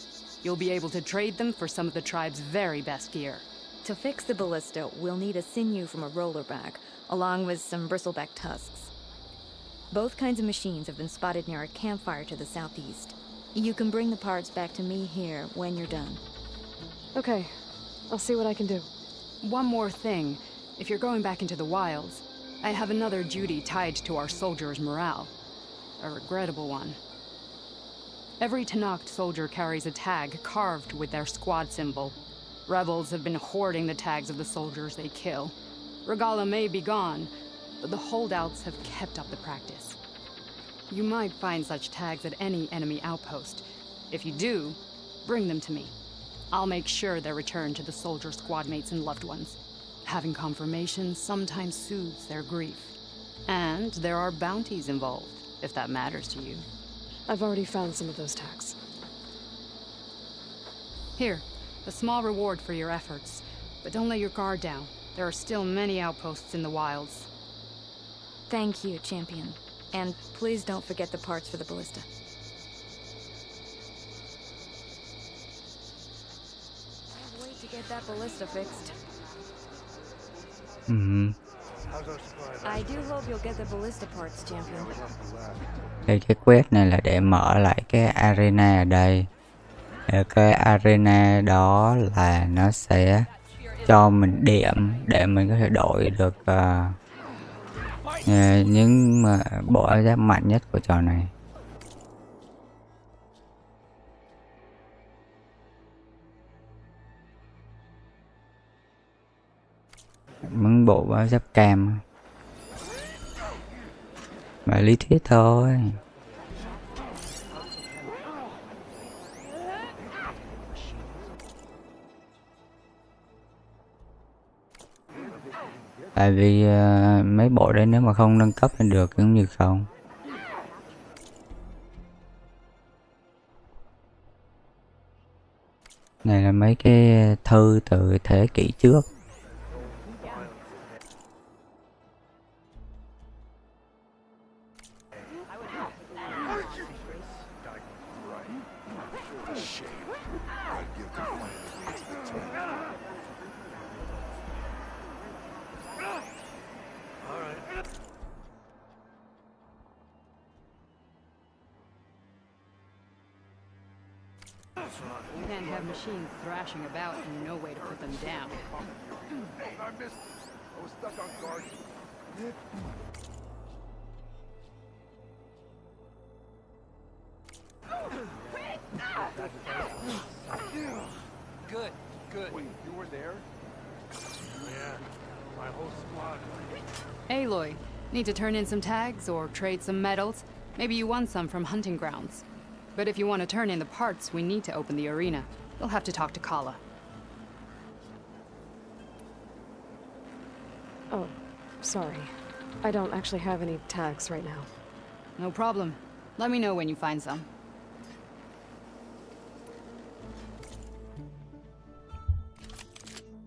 You'll be able to trade them for some of the tribe's very best gear. To fix the ballista, we'll need a sinew from a rollerback, along with some bristleback tusks. Both kinds of machines have been spotted near a campfire to the southeast. You can bring the parts back to me here when you're done. Okay, I'll see what I can do. One more thing. If you're going back into the wilds, I have another duty tied to our soldiers' morale. A regrettable one. Every Tenakth soldier carries a tag carved with their squad symbol. Rebels have been hoarding the tags of the soldiers they kill. Regala may be gone, but the holdouts have kept up the practice. You might find such tags at any enemy outpost. If you do, bring them to me. I'll make sure they're returned to the soldier squad mates and loved ones. Having confirmation sometimes soothes their grief. And there are bounties involved, if that matters to you. I've already found some of those tags. Here, a small reward for your efforts. But don't let your guard down. There are still many outposts in the wilds. Thank you, champion. And please don't forget the parts for the ballista. Can't wait to get that ballista fixed. I do hope you'll get the ballista parts, champion. Cái quest này là để mở lại cái arena ở đây. Cái arena đó là nó sẽ cho mình điểm để mình có thể đổi được những bộ giáp mạnh nhất của trò này. Những bộ áo giáp cam mà lý thuyết thôi. Tại vì mấy bộ đấy nếu mà không nâng cấp lên được giống như không. Này là mấy cái thư từ thế kỷ trước. You can't have machines thrashing about and no way to put them down. I missed. I was stuck on guard. Good, good. Wait, you were there? Yeah, my whole squad. Aloy, need to turn in some tags or trade some medals? Maybe you won some from hunting grounds. But if you want to turn in the parts, we need to open the arena. We'll have to talk to Kala. Oh, sorry. I don't actually have any tags right now. No problem. Let me know when you find some.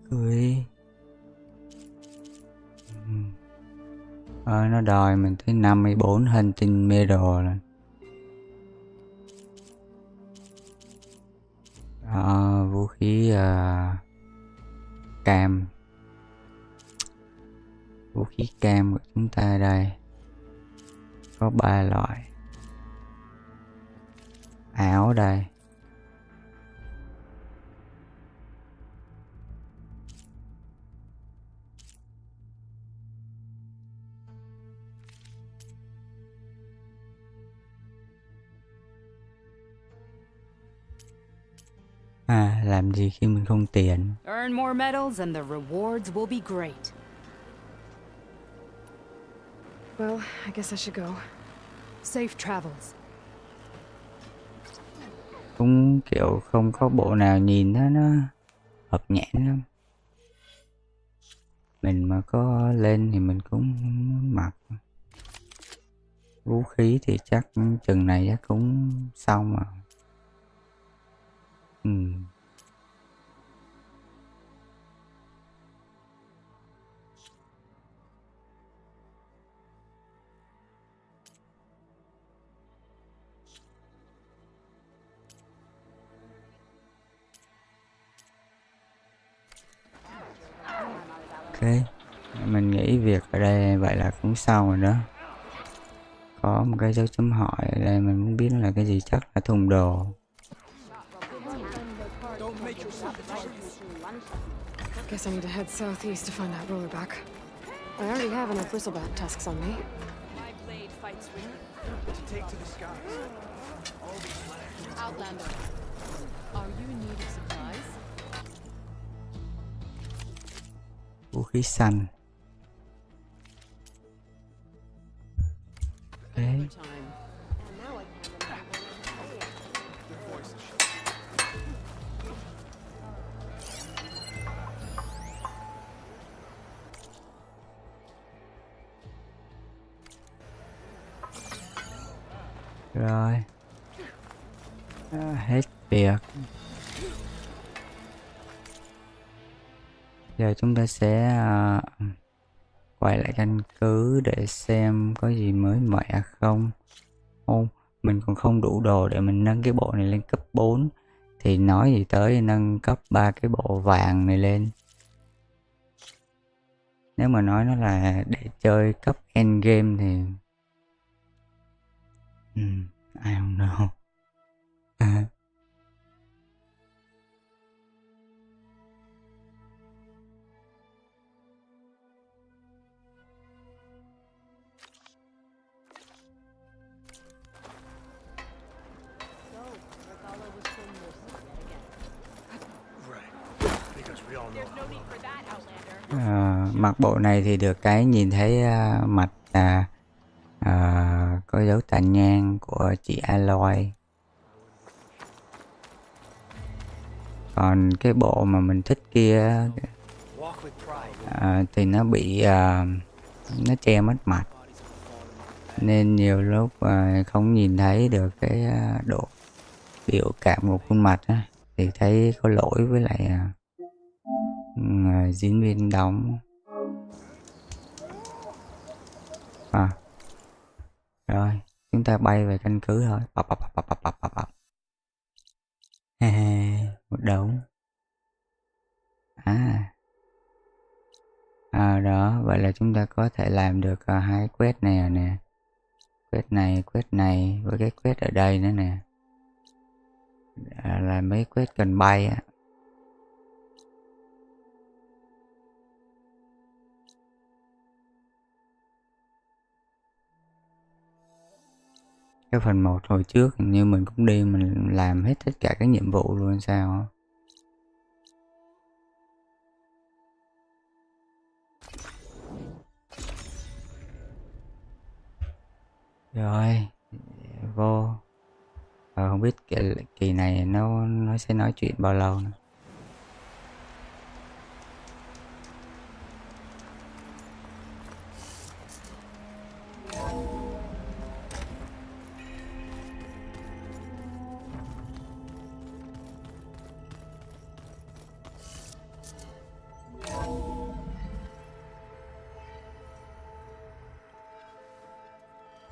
Cười. Nó đòi mình tới 54 hunting medal rồi. Vũ khí cam. Vũ khí cam của chúng ta đây có 3 loại. Áo đây. Làm gì khi mình không tiền. Earn more medals and the rewards will be great. Well, I guess I should go. Safe travels. Cũng kiểu không có bộ nào nhìn nó hợp nhãn lắm. Mình mà có lên thì mình cũng mặc. Vũ khí thì chắc chừng này chắc cũng xong rồi. Mình nghĩ việc ở đây vậy là cũng xong rồi đó. Có một cái dấu chấm hỏi ở đây, mình không biết nó là cái gì, chắc là thùng đồ. Guess I need to head southeast to find that roller back. I already have enough bristleback tusks on me. My blade fights with To take to the skies. All these lands. Outlander. Are you in need of supplies? Vũ khí xanh. Rồi. Hết việc. Giờ chúng ta sẽ quay lại căn cứ để xem có gì mới mẻ không. Mình còn không đủ đồ để mình nâng cái bộ này lên cấp 4. Thì nói gì tới nâng cấp 3 cái bộ vàng này lên. Nếu mà nói nó là để chơi cấp endgame thì I don't know. Mặc bộ này thì được cái nhìn thấy mặt có dấu tàn nhang của chị Aloy. Còn cái bộ mà mình thích kia thì nó bị nó che mất mặt, nên nhiều lúc không nhìn thấy được cái độ biểu cảm của khuôn mặt á, thì thấy có lỗi với lại diễn viên đóng. Rồi chúng ta bay về căn cứ thôi. Một đống. Đó, vậy là chúng ta có thể làm được hai quest này rồi nè. Quest này với cái quest ở đây nữa nè. Là mấy quest cần bay á. Cái phần 1 hồi trước hình như mình cũng đi, mình làm hết tất cả các nhiệm vụ luôn sao. Rồi vô. Không biết kỳ này nó sẽ nói chuyện bao lâu nữa.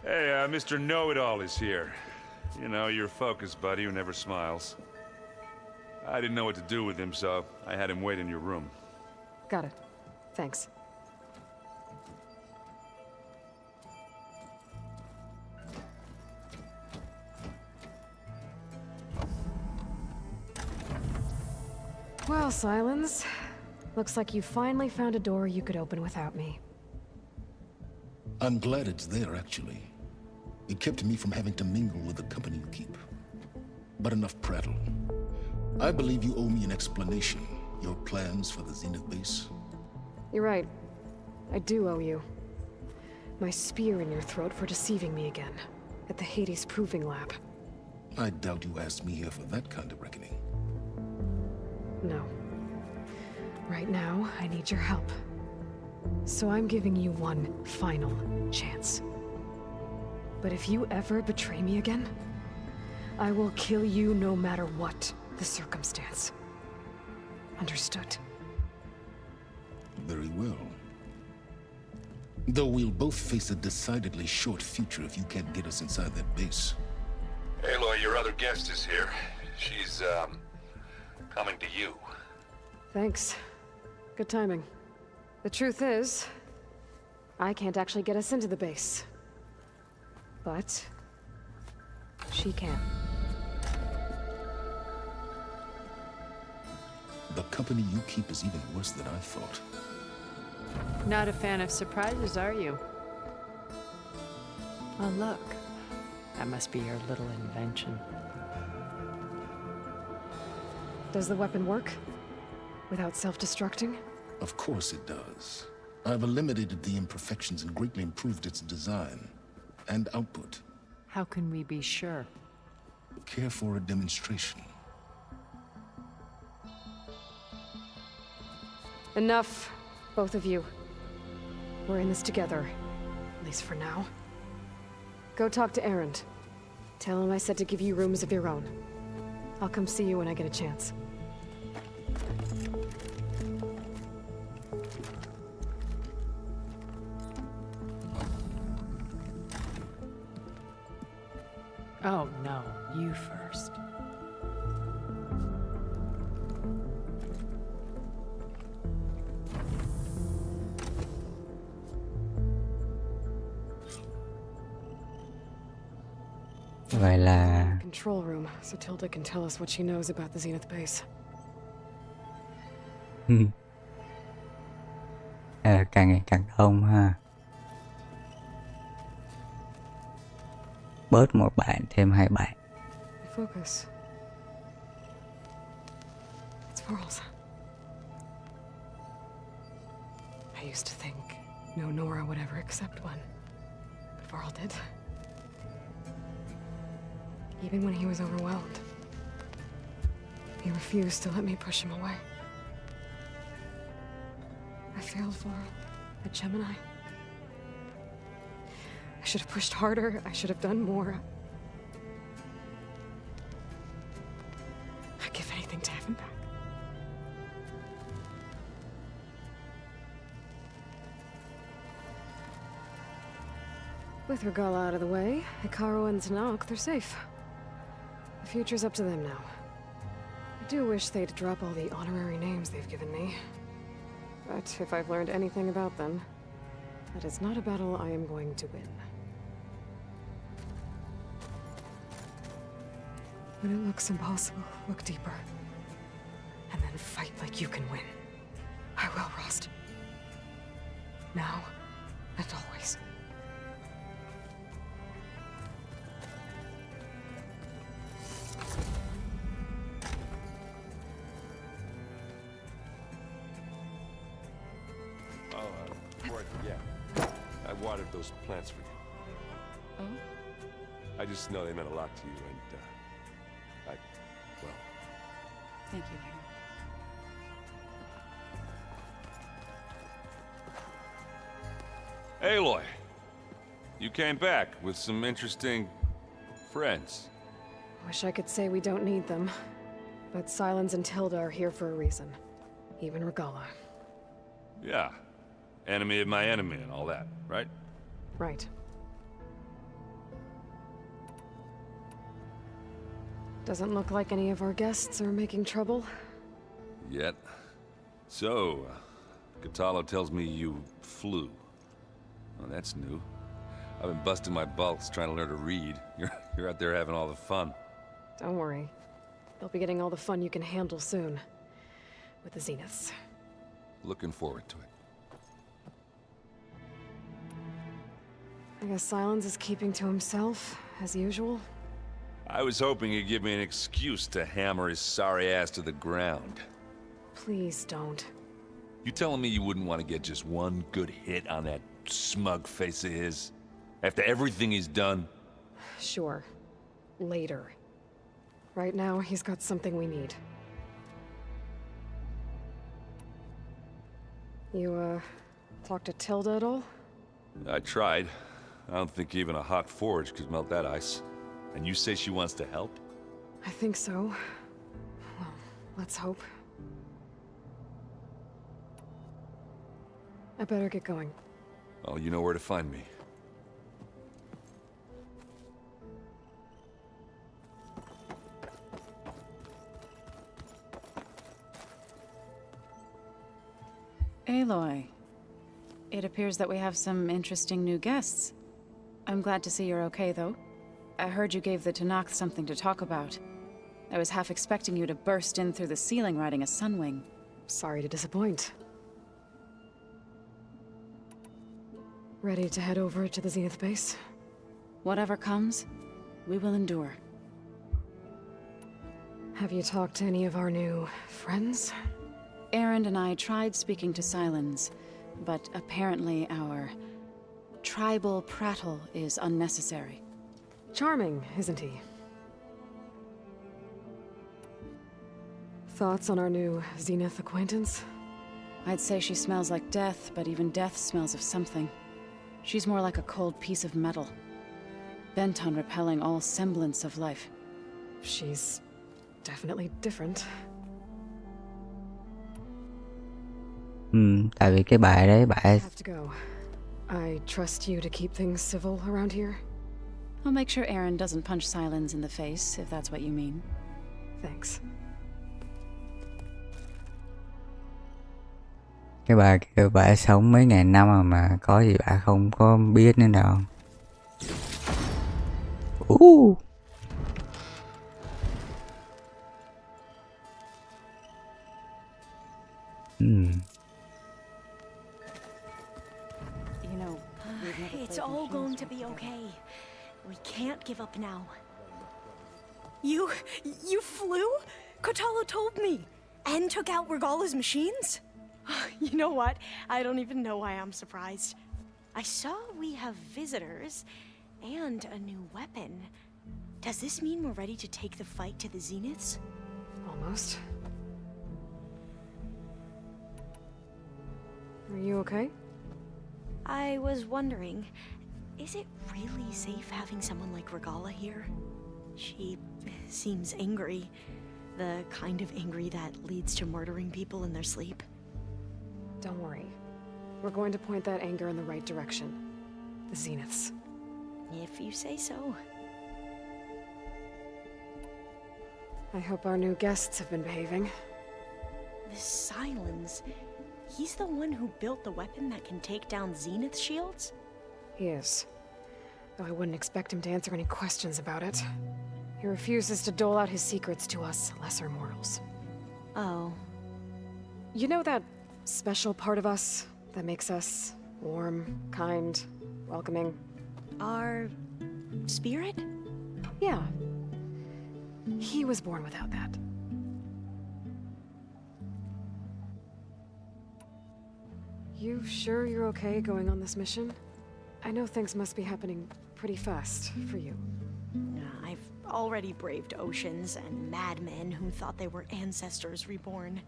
Hey, Mr. Know-It-All is here. You know, your focus buddy who never smiles. I didn't know what to do with him, so I had him wait in your room. Got it. Thanks. Well, Silence. Looks like you finally found a door you could open without me. I'm glad it's there, actually. It kept me from having to mingle with the company you keep. But enough prattle. I believe you owe me an explanation. Your plans for the Zenith base? You're right. I do owe you. My spear in your throat for deceiving me again. At the Hades Proving Lab. I doubt you asked me here for that kind of reckoning. No. Right now, I need your help. So I'm giving you one final chance. But if you ever betray me again, I will kill you no matter what the circumstance. Understood? Very well. Though we'll both face a decidedly short future if you can't get us inside that base. Aloy, your other guest is here. She's, coming to you. Thanks. Good timing. The truth is, I can't actually get us into the base. But she can. The company you keep is even worse than I thought. Not a fan of surprises, are you? Oh, look. That must be your little invention. Does the weapon work? Without self-destructing? Of course it does. I've eliminated the imperfections and greatly improved its design and output. How can we be sure? Care for a demonstration? Enough, both of you. We're in this together, at least for now. Go talk to Erend. Tell him I said to give you rooms of your own. I'll come see you when I get a chance. Oh, no. You first. Vậy là Control room, so Tilda can tell us what she knows about the Zenith base. càng ngày càng đông ha. Bớt một bạn thêm hai bạn. Focus. It's Varl's. I used to think no Nora would ever accept one, but Varl did. Even when he was overwhelmed, he refused to let me push him away. I failed Varl at Gemini. I should have pushed harder. I should have done more. I'd give anything to have him back. With Regala out of the way, Hekarro and Zanok, they're safe. The future's up to them now. I do wish they'd drop all the honorary names they've given me. But if I've learned anything about them, that is not a battle I am going to win. When it looks impossible, look deeper. And then fight like you can win. I will, Rost. Now and always. I watered those plants for you. Oh? I just know they meant a lot to you, and, well... Thank you, Harry. Aloy! You came back with some interesting... friends. Wish I could say we don't need them. But Silence and Tilda are here for a reason. Even Regala. Yeah. Enemy of my enemy and all that, right? Right. Doesn't look like any of our guests are making trouble. Yet. So, Katalo tells me you flew. Well, that's new. I've been busting my balls trying to learn to read. You're out there having all the fun. Don't worry. They'll be getting all the fun you can handle soon. With the Zeniths. Looking forward to it. I guess Silence is keeping to himself, as usual. I was hoping he'd give me an excuse to hammer his sorry ass to the ground. Please don't. You telling me you wouldn't want to get just one good hit on that smug face of his? After everything he's done? Sure. Later. Right now, he's got something we need. You, talk to Tilda at all? I tried. I don't think even a hot forge could melt that ice. And you say she wants to help? I think so. Well, let's hope. I better get going. Oh, you know where to find me. Aloy, It appears that we have some interesting new guests. I'm glad to see you're okay, though. I heard you gave the Tenakth something to talk about. I was half expecting you to burst in through the ceiling riding a sunwing. Sorry to disappoint. Ready to head over to the Zenith base? Whatever comes, we will endure. Have you talked to any of our new friends? Erend and I tried speaking to Sylens, but apparently our tribal prattle is unnecessary. Charming, isn't he? Thoughts on our new Zenith acquaintance? I'd say she smells like death, but even death smells of something. She's more like a cold piece of metal, bent on repelling all semblance of life. She's definitely different. Tại vì cái bà đấy, bà I have to go. I trust you to keep things civil around here. I'll make sure Erend doesn't punch Sylens in the face, if that's what you mean. Thanks. cái bà kia bà sống mấy ngàn năm mà có gì bà không có biết nữa đâu. It's all going to be okay. We can't give up now. You flew? Kotalo told me. And took out Regala's machines? You know what? I don't even know why I'm surprised. I saw we have visitors and a new weapon. Does this mean we're ready to take the fight to the Zeniths? Almost. Are you okay? I was wondering, is it really safe having someone like Regala here? She seems angry. The kind of angry that leads to murdering people in their sleep. Don't worry. We're going to point that anger in the right direction. The Zeniths. If you say so. I hope our new guests have been behaving. This Sylens, he's the one who built the weapon that can take down Zenith shields? He is. Though I wouldn't expect him to answer any questions about it. He refuses to dole out his secrets to us lesser mortals. Oh. You know that special part of us that makes us warm, kind, welcoming? Our spirit? Yeah. He was born without that. You sure you're okay going on this mission? I know things must be happening pretty fast for you. I've already braved oceans and madmen who thought they were ancestors reborn.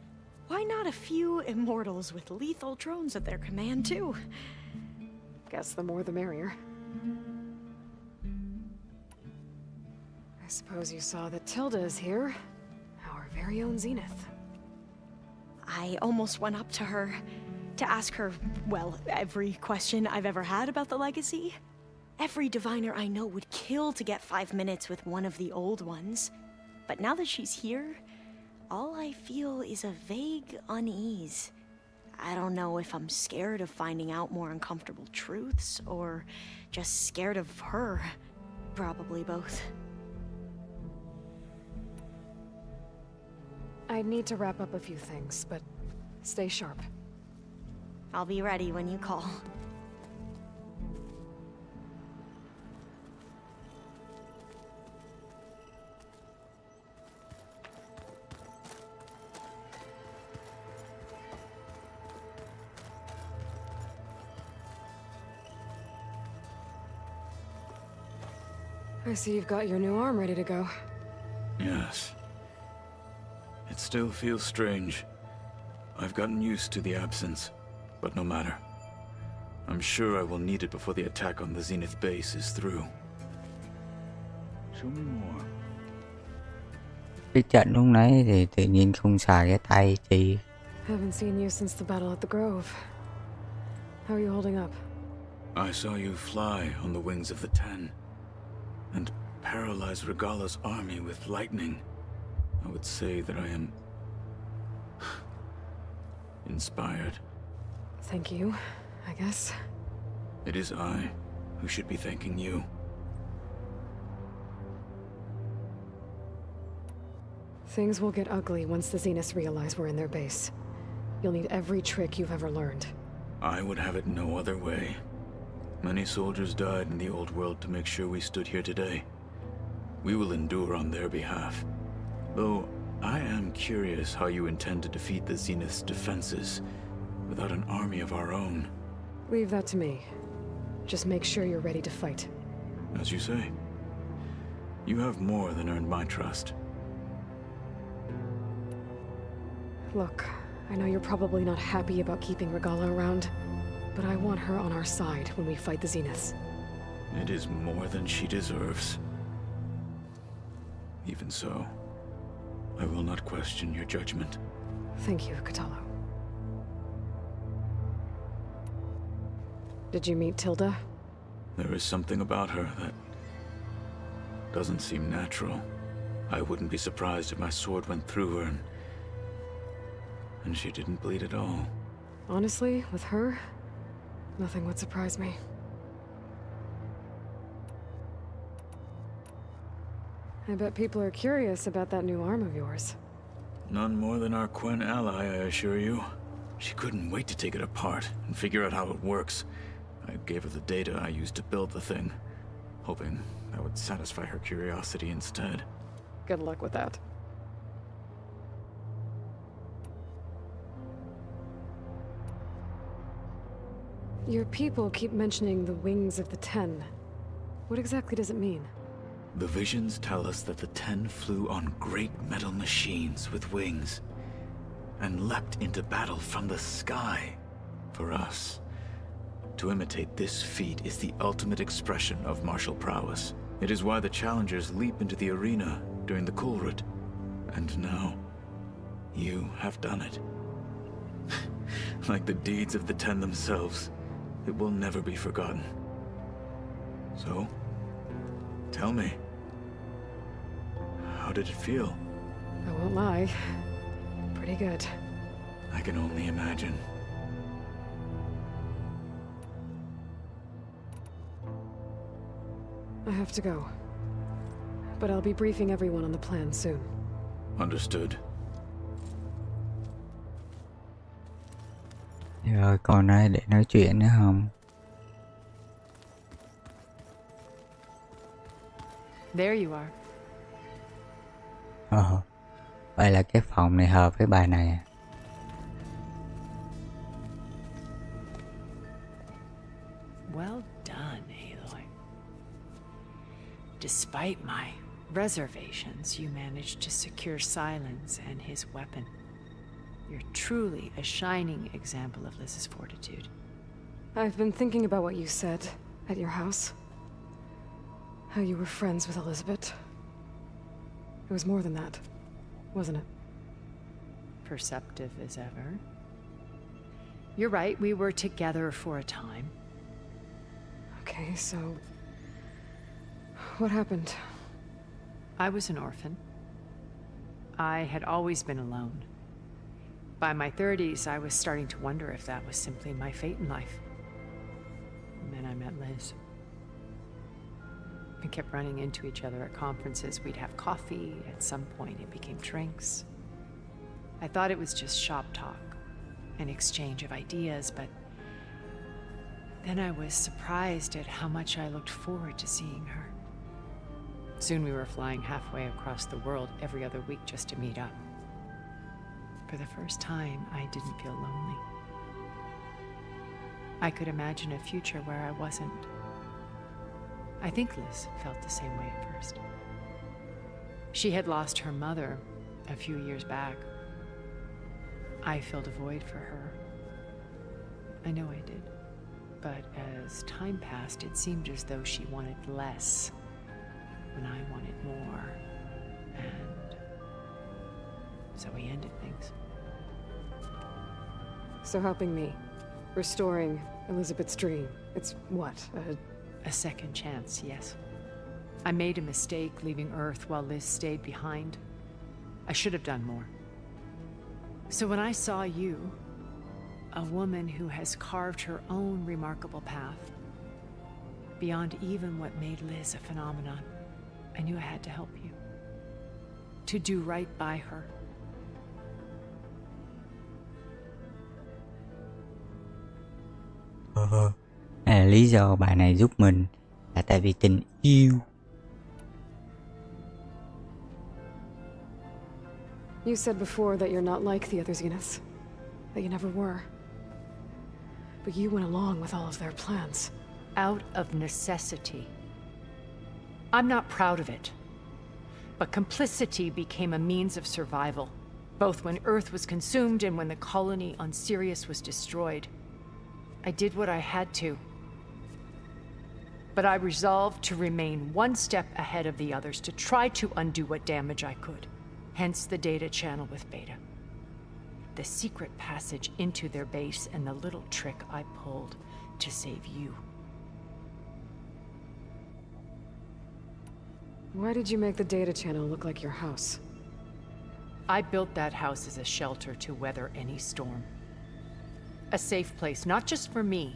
Why not a few immortals with lethal drones at their command, too? Guess the more the merrier. I suppose you saw that Tilda is here. Our very own Zenith. I almost went up to her to ask her, well, every question I've ever had about the legacy. Every diviner I know would kill to get 5 minutes with one of the old ones. But now that she's here, all I feel is a vague unease. I don't know if I'm scared of finding out more uncomfortable truths, or just scared of her. Probably both. I need to wrap up a few things, but stay sharp. I'll be ready when you call. I see you've got your new arm ready to go. Yes. It still feels strange. I've gotten used to the absence, but no matter. I'm sure I will need it before the attack on the Zenith base is through. Show me more. Cái trận lúc nãy thì tự nhiên không xài cái tay chi. Haven't seen you since the battle at the Grove. How are you holding up? I saw you fly on the wings of the Ten, and paralyze Regala's army with lightning. I would say that I am inspired. Thank you. I guess. It is I who should be thanking you. Things will get ugly once the Zeniths realize we're in their base. You'll need every trick you've ever learned. I would have it no other way. Many soldiers died in the old world to make sure we stood here today. We will endure on their behalf. Though, I am curious how you intend to defeat the Zenith's defenses without an army of our own. Leave that to me. Just make sure you're ready to fight. As you say. You have more than earned my trust. Look, I know you're probably not happy about keeping Regala around, but I want her on our side when we fight the Zeniths. It is more than she deserves. Even so, I will not question your judgment. Thank you, Kotallo. Did you meet Tilda? There is something about her that doesn't seem natural. I wouldn't be surprised if my sword went through her and she didn't bleed at all. Honestly, with her, nothing would surprise me. I bet people are curious about that new arm of yours. None more than our Quen ally, I assure you. She couldn't wait to take it apart and figure out how it works. I gave her the data I used to build the thing, hoping that would satisfy her curiosity instead. Good luck with that. Your people keep mentioning the wings of the Ten. What exactly does it mean? The visions tell us that the Ten flew on great metal machines with wings, and leapt into battle from the sky. For us, to imitate this feat is the ultimate expression of martial prowess. It is why the challengers leap into the arena during the Kulrut. And now, you have done it. Like the deeds of the Ten themselves, it will never be forgotten. So, tell me, how did it feel? I won't lie. Pretty good. I can only imagine. I have to go. But I'll be briefing everyone on the plan soon. Understood. Rồi còn ai để nói chuyện nữa không? There you are. Vậy là cái phòng này hợp với bài này. Well done, Aloy. Despite my reservations, you managed to secure Silence and his weapon. You're truly a shining example of Liz's fortitude. I've been thinking about what you said at your house. How you were friends with Elizabeth. It was more than that, wasn't it? Perceptive as ever. You're right, we were together for a time. Okay, so... what happened? I was an orphan. I had always been alone. By my 30s, I was starting to wonder if that was simply my fate in life. And then I met Liz. We kept running into each other at conferences. We'd have coffee. At some point, it became drinks. I thought it was just shop talk, an exchange of ideas, but then I was surprised at how much I looked forward to seeing her. Soon we were flying halfway across the world every other week just to meet up. For the first time, I didn't feel lonely. I could imagine a future where I wasn't. I think Liz felt the same way at first. She had lost her mother a few years back. I filled a void for her. I know I did. But as time passed, it seemed as though she wanted less when I wanted more. And so we ended things. So helping me, restoring Elizabeth's dream, it's what, a second chance, yes. I made a mistake leaving Earth while Liz stayed behind. I should have done more. So when I saw you, A woman who has carved her own remarkable path. Beyond even what made Liz a phenomenon. I knew I had to help you. To do right by her. Lý do bà này giúp mình là tại vì tình yêu. You said before that you're not like the other Zeniths. That you never were. But you went along with all of their plans. Out of necessity. I'm not proud of it. But complicity became a means of survival. Both when Earth was consumed and when the colony on Sirius was destroyed. I did what I had to. But I resolved to remain one step ahead of the others, to try to undo what damage I could. Hence the data channel with Beta. The secret passage into their base and the little trick I pulled to save you. Why did you make the data channel look like your house? I built that house as a shelter to weather any storm. A safe place, not just for me,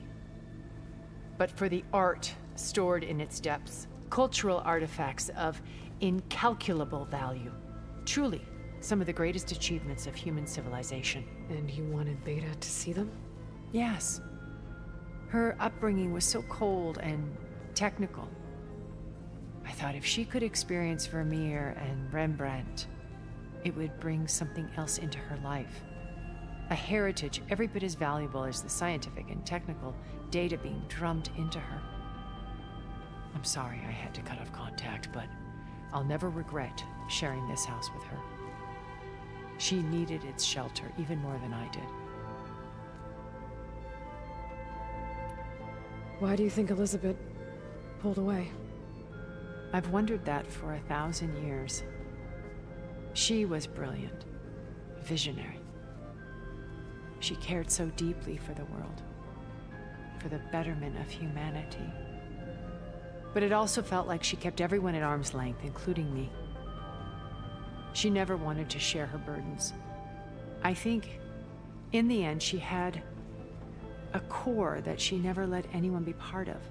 but for the art stored in its depths. Cultural artifacts of incalculable value. Truly, some of the greatest achievements of human civilization. And you wanted Beta to see them? Yes. Her upbringing was so cold and technical. I thought if she could experience Vermeer and Rembrandt, it would bring something else into her life. A heritage every bit as valuable as the scientific and technical data being drummed into her. I'm sorry I had to cut off contact, but I'll never regret sharing this house with her. She needed its shelter even more than I did. Why do you think Elizabeth pulled away? I've wondered that for 1,000 years. She was brilliant, visionary. She cared so deeply for the world, for the betterment of humanity. But it also felt like she kept everyone at arm's length, including me. She never wanted to share her burdens. I think, in the end, she had a core that she never let anyone be part of.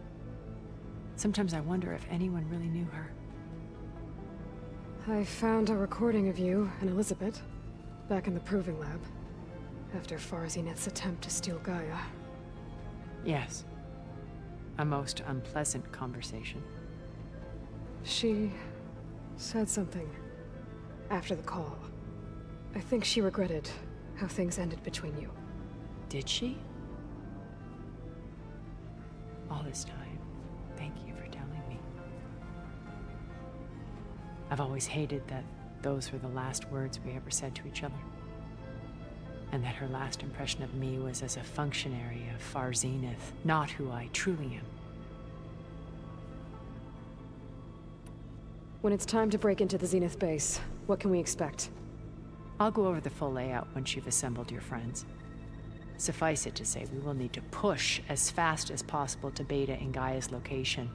Sometimes I wonder if anyone really knew her. I found a recording of you and Elizabeth back in the proving lab after Farzineth's attempt to steal Gaia. Yes. A most unpleasant conversation. She said something after the call. I think she regretted how things ended between you. Did she? All this time, thank you for telling me. I've always hated that those were the last words we ever said to each other. And that her last impression of me was as a functionary of Far Zenith, not who I truly am. When it's time to break into the Zenith base, what can we expect? I'll go over the full layout once you've assembled your friends. Suffice it to say, we will need to push as fast as possible to Beta and Gaia's location,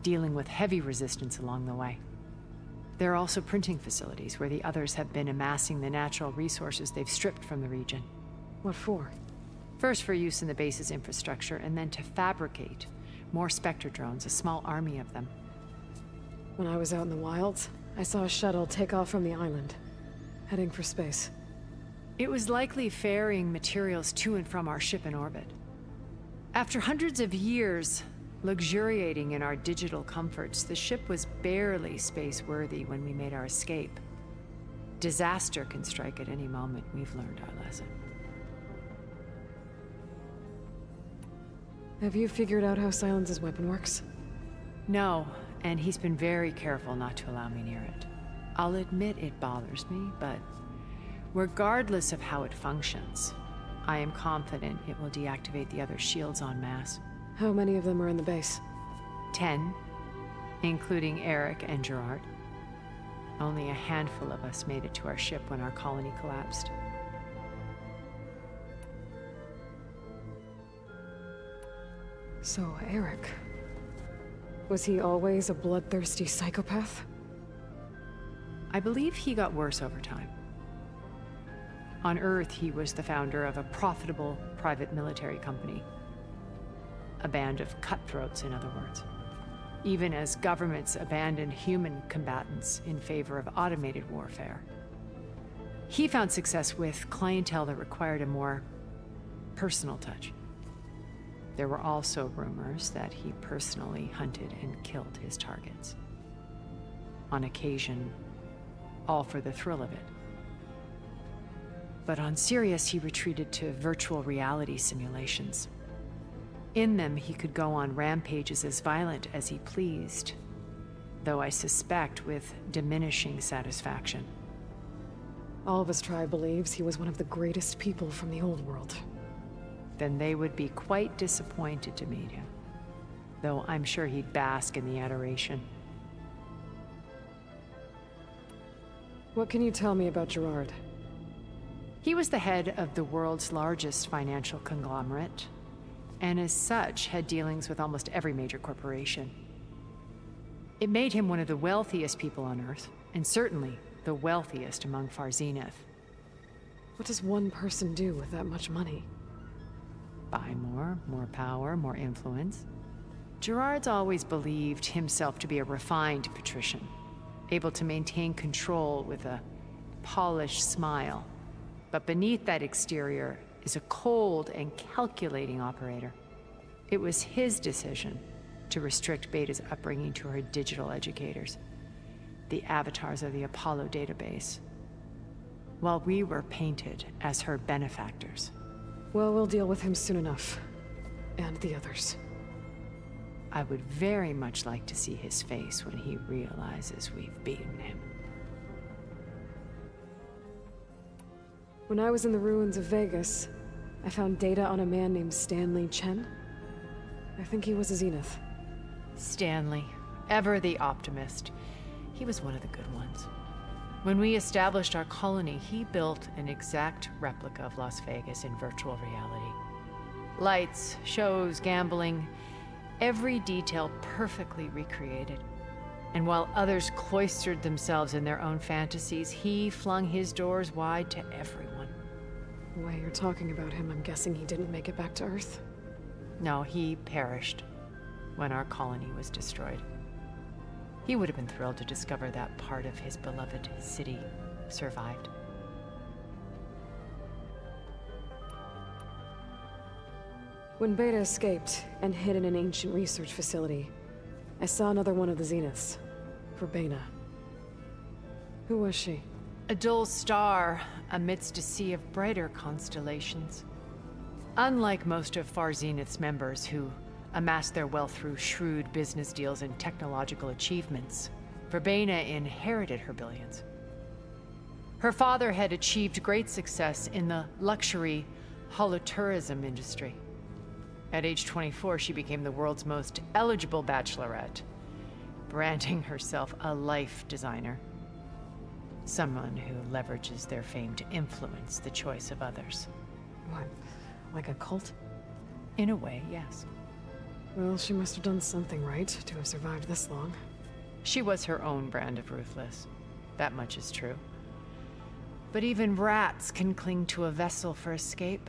dealing with heavy resistance along the way. There are also printing facilities where the others have been amassing the natural resources they've stripped from the region. What for? First for use in the base's infrastructure, and then to fabricate more Spectre drones, a small army of them. When I was out in the wilds, I saw a shuttle take off from the island, heading for space. It was likely ferrying materials to and from our ship in orbit. After hundreds of years luxuriating in our digital comforts, the ship was barely space-worthy when we made our escape. Disaster can strike at any moment. We've learned our lesson. Have you figured out how Silence's weapon works? No, and he's been very careful not to allow me near it. I'll admit it bothers me, but regardless of how it functions, I am confident it will deactivate the other shields en masse. How many of them are in the base? 10, including Eric and Gerard. Only a handful of us made it to our ship when our colony collapsed. So, Eric... was he always a bloodthirsty psychopath? I believe he got worse over time. On Earth, he was the founder of a profitable private military company. A band of cutthroats, in other words. Even as governments abandoned human combatants in favor of automated warfare. He found success with clientele that required a more personal touch. There were also rumors that he personally hunted and killed his targets. On occasion, all for the thrill of it. But on Sirius, he retreated to virtual reality simulations. In them, he could go on rampages as violent as he pleased, though I suspect with diminishing satisfaction. All of his tribe believes he was one of the greatest people from the old world. Then they would be quite disappointed to meet him, though I'm sure he'd bask in the adoration. What can you tell me about Gerard? He was the head of the world's largest financial conglomerate, and as such had dealings with almost every major corporation. It made him one of the wealthiest people on Earth, and certainly the wealthiest among Far Zenith. What does one person do with that much money? Buy more power, more influence. Gerard's always believed himself to be a refined patrician, able to maintain control with a polished smile. But beneath that exterior is a cold and calculating operator. It was his decision to restrict Beta's upbringing to her digital educators, the avatars of the Apollo database, while we were painted as her benefactors. Well, we'll deal with him soon enough. And the others. I would very much like to see his face when he realizes we've beaten him. When I was in the ruins of Vegas, I found data on a man named Stanley Chen. I think he was a Zenith. Stanley, ever the optimist. He was one of the good ones. When we established our colony, he built an exact replica of Las Vegas in virtual reality. Lights, shows, gambling, every detail perfectly recreated. And while others cloistered themselves in their own fantasies, he flung his doors wide to everyone. The way you're talking about him, I'm guessing he didn't make it back to Earth? No, he perished when our colony was destroyed. He would have been thrilled to discover that part of his beloved city survived. When Beta escaped and hid in an ancient research facility, I saw another one of the Zeniths, Verbena. Who was she? A dull star amidst a sea of brighter constellations. Unlike most of Far Zenith's members who amassed their wealth through shrewd business deals and technological achievements, Verbena inherited her billions. Her father had achieved great success in the luxury holotourism industry. At age 24, she became the world's most eligible bachelorette, branding herself a life designer. Someone who leverages their fame to influence the choice of others. What, like a cult? In a way, yes. Well, she must have done something right to have survived this long. She was her own brand of ruthless. That much is true. But even rats can cling to a vessel for escape.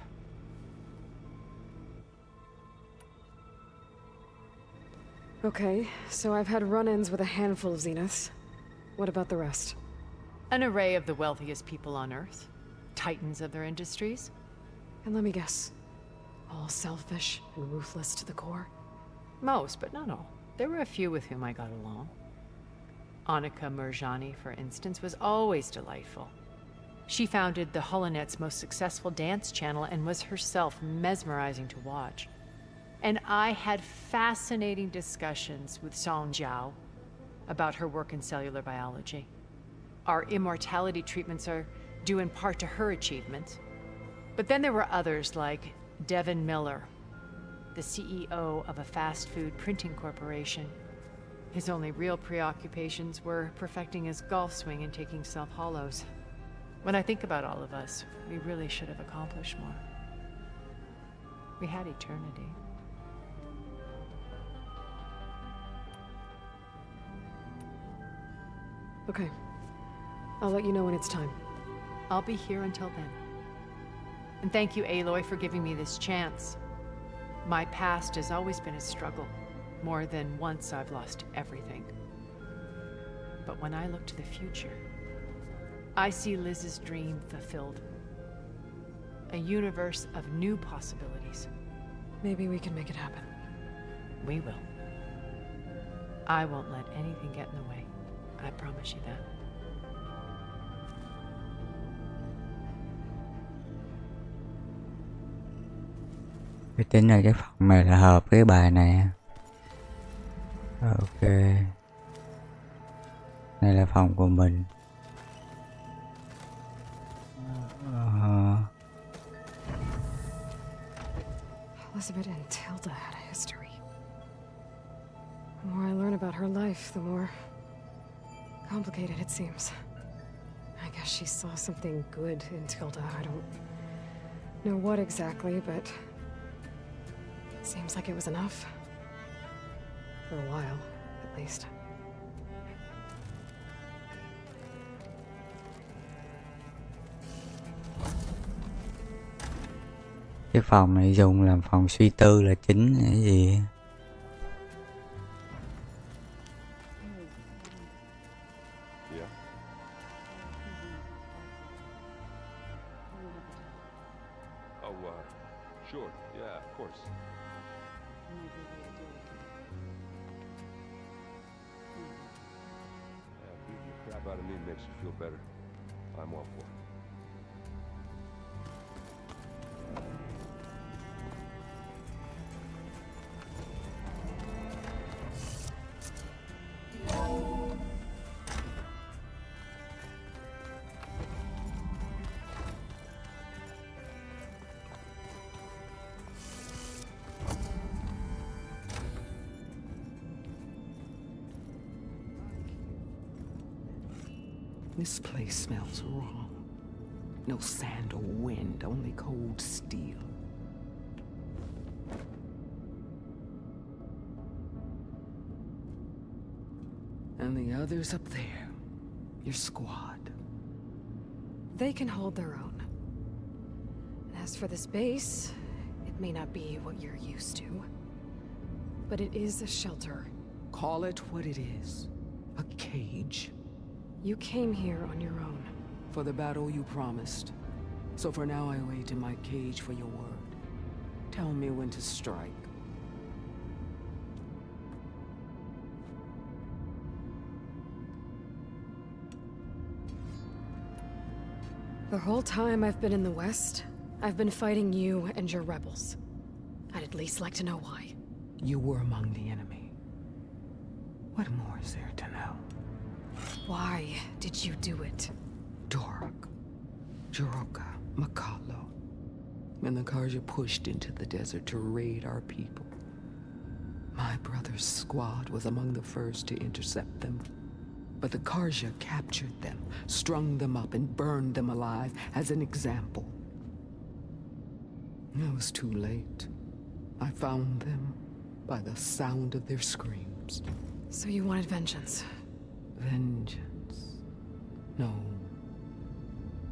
Okay, so I've had run-ins with a handful of Zeniths. What about the rest? An array of the wealthiest people on Earth. Titans of their industries. And let me guess. All selfish and ruthless to the core? Most, but not all. There were a few with whom I got along. Annika Murjani, for instance, was always delightful. She founded the Holonet's most successful dance channel and was herself mesmerizing to watch. And I had fascinating discussions with Song Jiao about her work in cellular biology. Our immortality treatments are due in part to her achievements. But then there were others like Devin Miller, the CEO of a fast food printing corporation. His only real preoccupations were perfecting his golf swing and taking self-hollows. When I think about all of us, we really should have accomplished more. We had eternity. Okay. I'll let you know when it's time. I'll be here until then. And thank you, Aloy, for giving me this chance. My past has always been a struggle. More than once I've lost everything. But when I look to the future, I see Liz's dream fulfilled. A universe of new possibilities. Maybe we can make it happen. We will. I won't let anything get in the way. I promise you that. Tôi tính là cái phòng này là hợp với bài này. Ok. Đây là phòng của mình. Elizabeth and Tilda had a history. The more I learn about her life, the more complicated it seems. I guess she saw something good in Tilda. I don't know what exactly, but it seems like it was enough. For a while, at least. Cái phòng này dùng làm phòng suy tư là chính cái gì? Sure, yeah, of course. Beating the crap out of me makes you feel better. I'm all for it. This place smells wrong. No sand or wind, only cold steel. And the others up there, your squad. They can hold their own. As for this base, it may not be what you're used to, but it is a shelter. Call it what it is. A cage. You came here on your own. For the battle you promised. So for now I wait in my cage for your word. Tell me when to strike. The whole time I've been in the West, I've been fighting you and your rebels. I'd at least like to know why. You were among the enemy. What more is there to know? Why did you do it? Dork, Jiroka, Makalo. And the Karja pushed into the desert to raid our people. My brother's squad was among the first to intercept them. But the Karja captured them, strung them up, and burned them alive as an example. It was too late. I found them by the sound of their screams. So you wanted vengeance? Vengeance? No.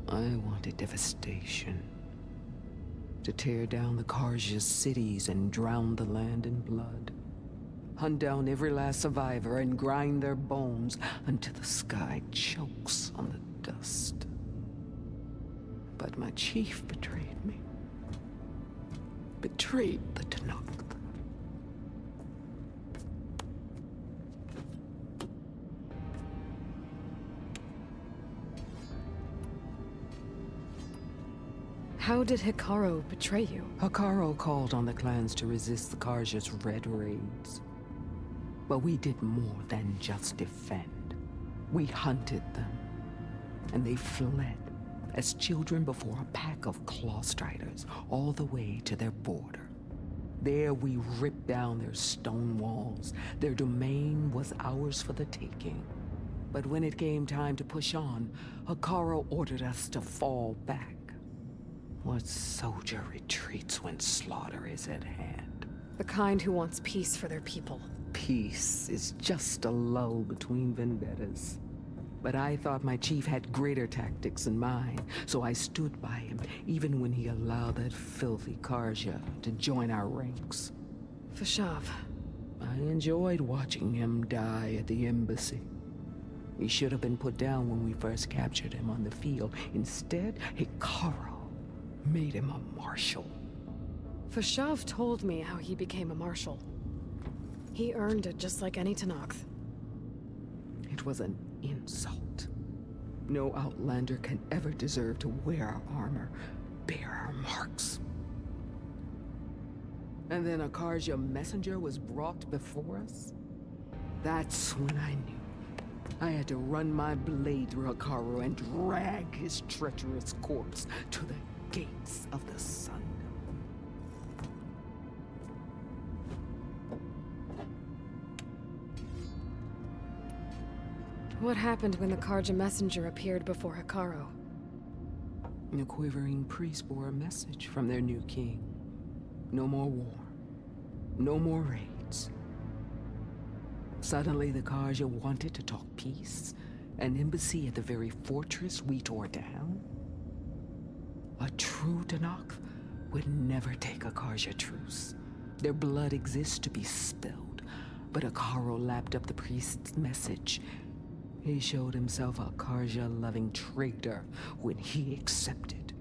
I wanted devastation. To tear down the Karja's cities and drown the land in blood. Hunt down every last survivor and grind their bones until the sky chokes on the dust. But my chief betrayed me. Betrayed the Tanakh. How did Hikaru betray you? Hikaru called on the clans to resist the Karja's red raids. But we did more than just defend. We hunted them, and they fled as children before a pack of claw striders all the way to their border. There we ripped down their stone walls. Their domain was ours for the taking. But when it came time to push on, Hikaru ordered us to fall back. What soldier retreats when slaughter is at hand? The kind who wants peace for their people. Peace is just a lull between vendettas. But I thought my chief had greater tactics than mine, so I stood by him, even when he allowed that filthy Karja to join our ranks. Fashav. I enjoyed watching him die at the embassy. He should have been put down when we first captured him on the field. Instead, Hikaru made him a marshal. Fashav told me how he became a marshal. He earned it just like any Tenakth. It was an insult. No Outlander can ever deserve to wear our armor, bear our marks. And then a Karja messenger was brought before us? That's when I knew. I had to run my blade through Hikaru and drag his treacherous corpse to the gates of the sun. What happened when the Karja messenger appeared before Hikaru? The quivering priests bore a message from their new king. No more war. No more raids. Suddenly the Karja wanted to talk peace. An embassy at the very fortress we tore down? A true Tenakth would never take a Karja truce. Their blood exists to be spilled. But Hikaru lapped up the priest's message. He showed himself a Karja-loving traitor when he accepted.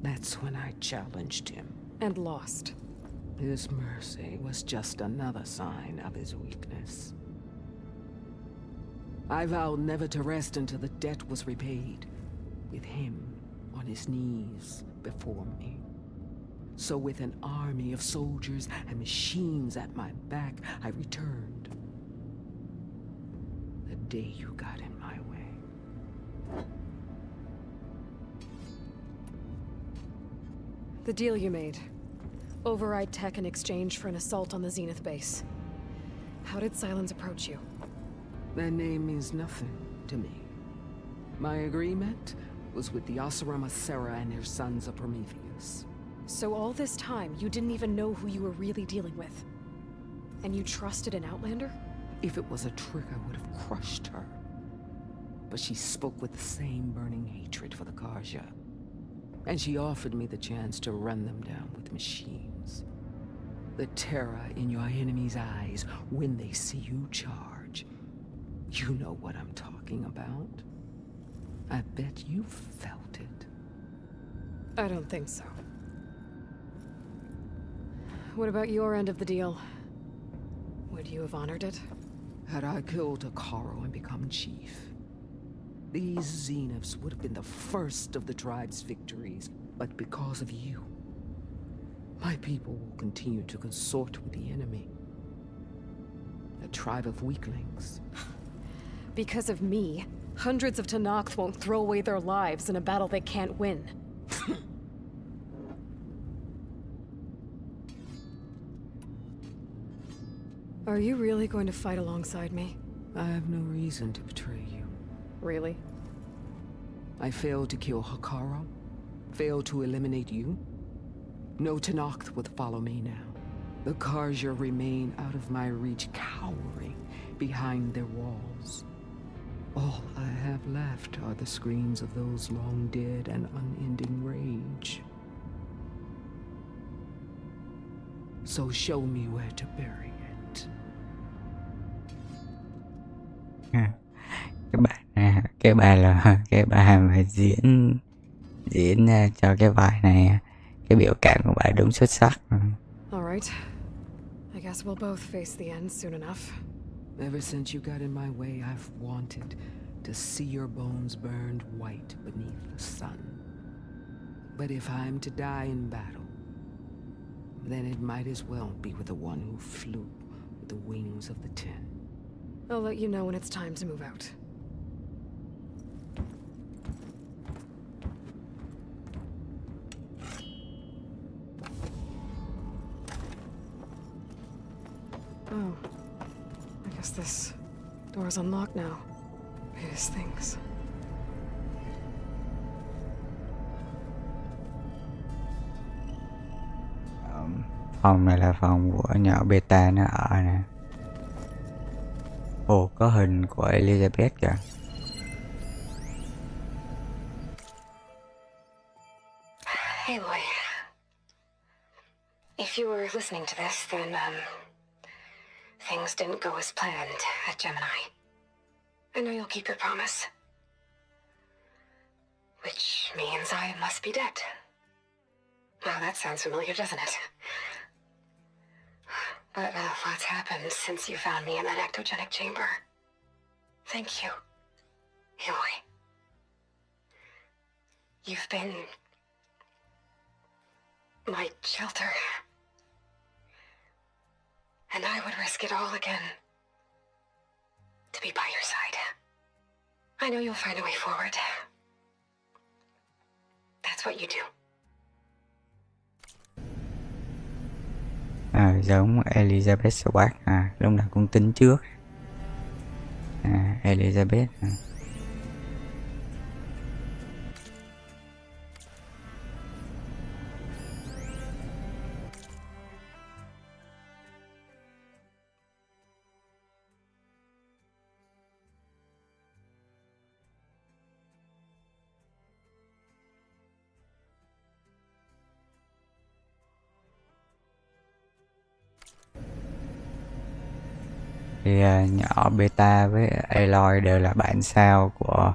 That's when I challenged him. And lost. His mercy was just another sign of his weakness. I vowed never to rest until the debt was repaid, with him on his knees before me. So with an army of soldiers and machines at my back, I returned. The day you got in my way. The deal you made. Override tech in exchange for an assault on the Zenith base. How did Silence approach you? That name means nothing to me. My agreement was with the Osirama Sera and their sons of Prometheus. So all this time, you didn't even know who you were really dealing with? And you trusted an Outlander? If it was a trick, I would have crushed her. But she spoke with the same burning hatred for the Karja. And she offered me the chance to run them down with machines. The terror in your enemy's eyes when they see you charge. You know what I'm talking about. I bet you felt it. I don't think so. What about your end of the deal? Would you have honored it? Had I killed Hikaru and become chief, these Zeniths would have been the first of the tribe's victories. But because of you, my people will continue to consort with the enemy. A tribe of weaklings. Because of me, hundreds of Tenakth won't throw away their lives in a battle they can't win. Are you really going to fight alongside me? I have no reason to betray you. Really? I failed to kill Hikaru, failed to eliminate you. No Tenakth would follow me now. The Karja remain out of my reach, cowering behind their walls. All I have left are the screams of those long dead and unending rage. So show me where to bury it. Cái bài là cái bài mà diễn cho cái bài này, cái biểu cảm của bạn đúng xuất sắc. All right. I guess we'll both face the end soon enough. Ever since you got in my way, I've wanted to see your bones burned white beneath the sun. But if I'm to die in battle, then it might as well be with the one who flew with the wings of the Ten. I'll let you know when it's time to move out. Oh. I guess this door's unlocked now. These things. Phòng này là phòng của nhỏ beta nó ở nè. Ồ, có hình của Elizabeth kìa. Hey, Loy. If you were listening to this, then, things didn't go as planned at Gemini. I know you'll keep your promise. Which means I must be dead. Well, that sounds familiar, doesn't it? But lots happened since you found me in that ectogenic chamber. Thank you, Eloy. You've been my shelter. And I would risk it all again to be by your side. I know you'll find a way forward. That's what you do. Giống Elizabeth Swart lúc nào cũng tính trước. Elizabeth thì nhỏ Beta với Aloy đều là bản sao của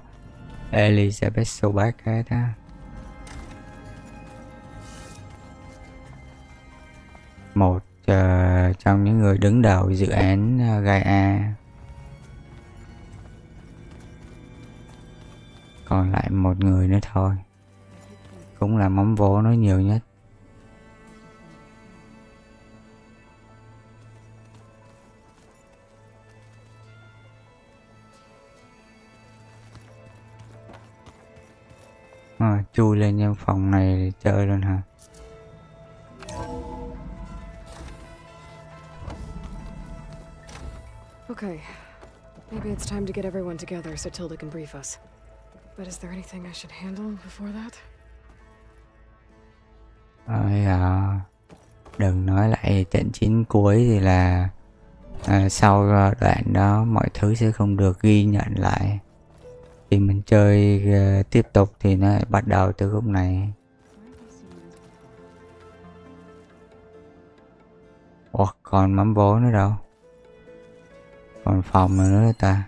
Elizabeth Sobek hết á. Một trong những người đứng đầu dự án Gaia. Còn lại một người nữa thôi. Cũng là mắm vố nói nhiều nhất. Chui lên trong phòng này để chơi luôn hả? Okay. Maybe it's time to get everyone together so Tilda can brief us. But is there anything I should handle before that? Đừng nói lại trận chiến cuối thì là sau đoạn đó mọi thứ sẽ không được ghi nhận lại. Thì mình chơi tiếp tục thì nó bắt đầu từ khúc này. Ủa, còn mắm vố nữa đâu? Còn phòng nữa ta?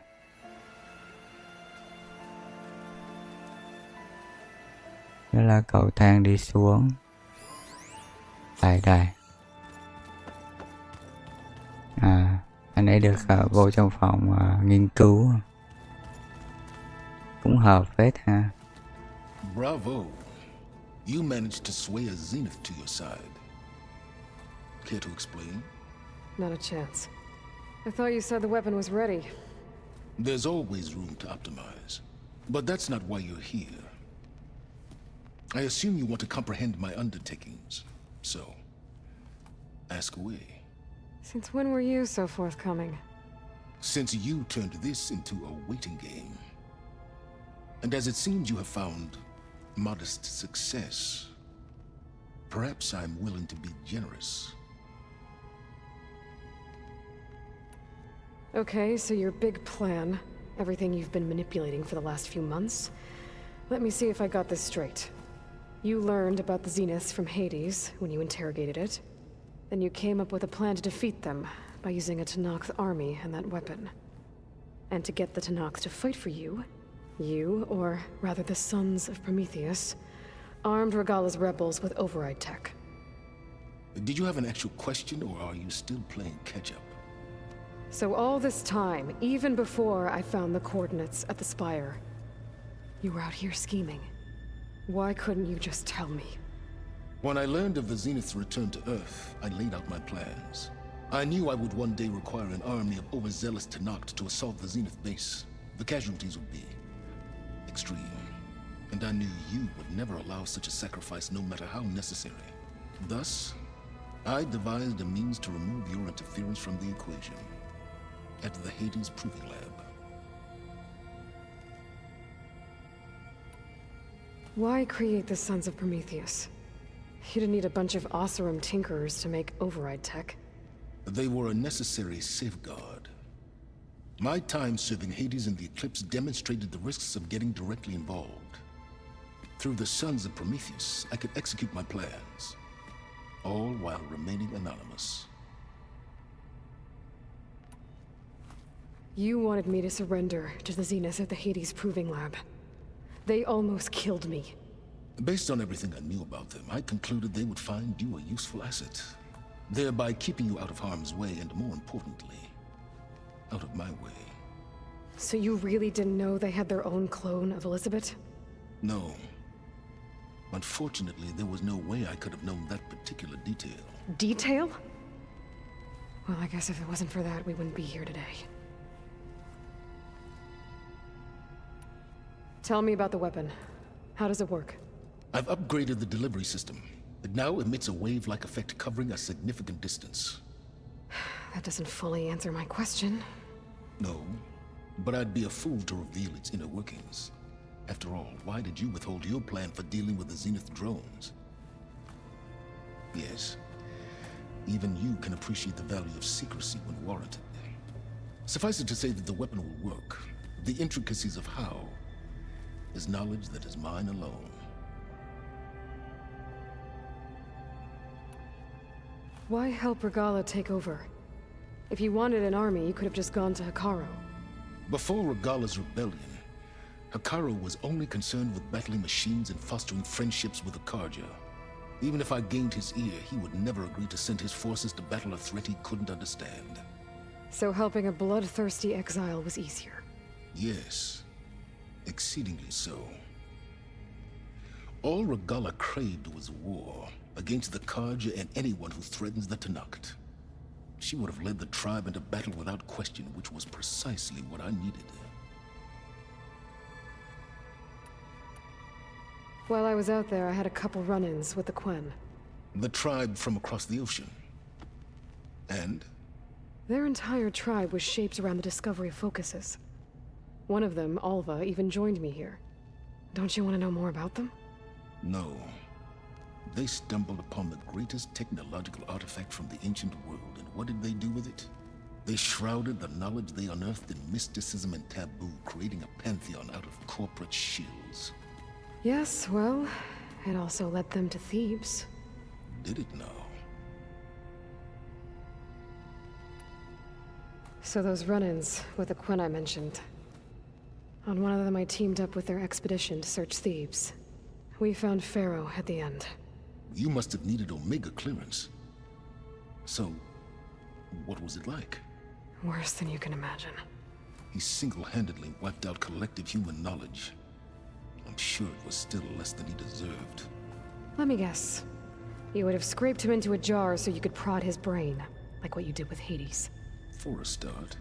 Đó là cầu thang đi xuống. Đây. Anh ấy được vô trong phòng nghiên cứu. Cũng hợp phết ha. Bravo. You managed to sway a Zenith to your side. Care to explain? Not a chance. I thought you said the weapon was ready. There's always room to optimize. But that's not why you're here. I assume you want to comprehend my undertakings. So, ask away. Since when were you so forthcoming? Since you turned this into a waiting game. And as it seems you have found modest success, perhaps I'm willing to be generous. Okay, so your big plan, everything you've been manipulating for the last few months. Let me see if I got this straight. You learned about the Zeniths from Hades when you interrogated it. Then you came up with a plan to defeat them by using a Tenakth army and that weapon. And to get the Tenakth to fight for you, or rather the Sons of Prometheus, armed Regalla's rebels with override tech. Did you have an actual question, or are you still playing catch-up? So all this time, even before I found the coordinates at the Spire, you were out here scheming. Why couldn't you just tell me? When I learned of the Zenith's return to Earth, I laid out my plans. I knew I would one day require an army of overzealous Tenakth to assault the Zenith base. The casualties would be extreme. And I knew you would never allow such a sacrifice, no matter how necessary. Thus, I devised a means to remove your interference from the equation at the Hades Proving Lab. Why create the Sons of Prometheus? You didn't need a bunch of Oseram tinkerers to make override tech. They were a necessary safeguard. My time serving Hades in the Eclipse demonstrated the risks of getting directly involved. Through the sons of Prometheus, I could execute my plans, all while remaining anonymous. You wanted me to surrender to the Zenith at the Hades Proving Lab. They almost killed me. Based on everything I knew about them, I concluded they would find you a useful asset, thereby keeping you out of harm's way and, more importantly, out of my way. So you really didn't know they had their own clone of Elizabeth? No. Unfortunately, there was no way I could have known that particular detail. Detail? Well, I guess if it wasn't for that, we wouldn't be here today. Tell me about the weapon. How does it work? I've upgraded the delivery system. It now emits a wave-like effect covering a significant distance. That doesn't fully answer my question. No, but I'd be a fool to reveal its inner workings. After all, why did you withhold your plan for dealing with the Zenith drones? Yes, even you can appreciate the value of secrecy when warranted. Suffice it to say that the weapon will work. The intricacies of how is knowledge that is mine alone. Why help Regala take over? If you wanted an army, you could have just gone to Hekarro. Before Regala's rebellion, Hekarro was only concerned with battling machines and fostering friendships with the Karja. Even if I gained his ear, he would never agree to send his forces to battle a threat he couldn't understand. So helping a bloodthirsty exile was easier? Yes, exceedingly so. All Regala craved was war against the Karja and anyone who threatens the Tenakth. She would have led the tribe into battle without question, which was precisely what I needed. While I was out there, I had a couple run-ins with the Quen. The tribe from across the ocean. And? Their entire tribe was shaped around the Discovery focuses. One of them, Alva, even joined me here. Don't you want to know more about them? No. They stumbled upon the greatest technological artifact from the ancient world, and what did they do with it? They shrouded the knowledge they unearthed in mysticism and taboo, creating a pantheon out of corporate shills. Yes, well, it also led them to Thebes. Did it now? So those run-ins with the Quen I mentioned. On one of them I teamed up with their expedition to search Thebes. We found Pharaoh at the end. You must have needed Omega clearance. So, what was it like? Worse than you can imagine. He single-handedly wiped out collective human knowledge. I'm sure it was still less than he deserved. Let me guess. You would have scraped him into a jar so you could prod his brain, like what you did with Hades. For a start.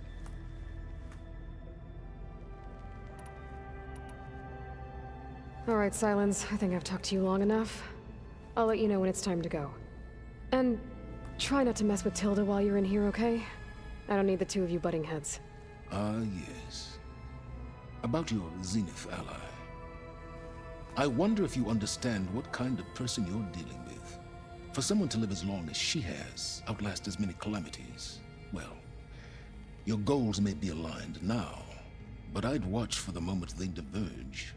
All right, Silence. I think I've talked to you long enough. I'll let you know when it's time to go. And try not to mess with Tilda while you're in here, okay? I don't need the two of you butting heads. Ah, yes. About your Zenith ally. I wonder if you understand what kind of person you're dealing with. For someone to live as long as she has, outlast as many calamities, well, your goals may be aligned now, but I'd watch for the moment they diverge.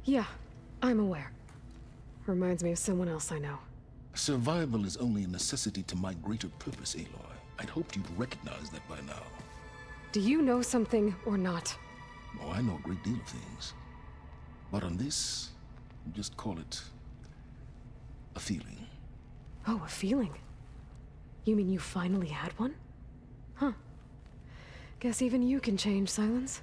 Yeah, I'm aware. Reminds me of someone else I know. Survival is only a necessity to my greater purpose, Aloy. I'd hoped you'd recognize that by now. Do you know something or not? Oh, I know a great deal of things. But on this, just call it a feeling. Oh, a feeling? You mean you finally had one? Huh. Guess even you can change, Silence.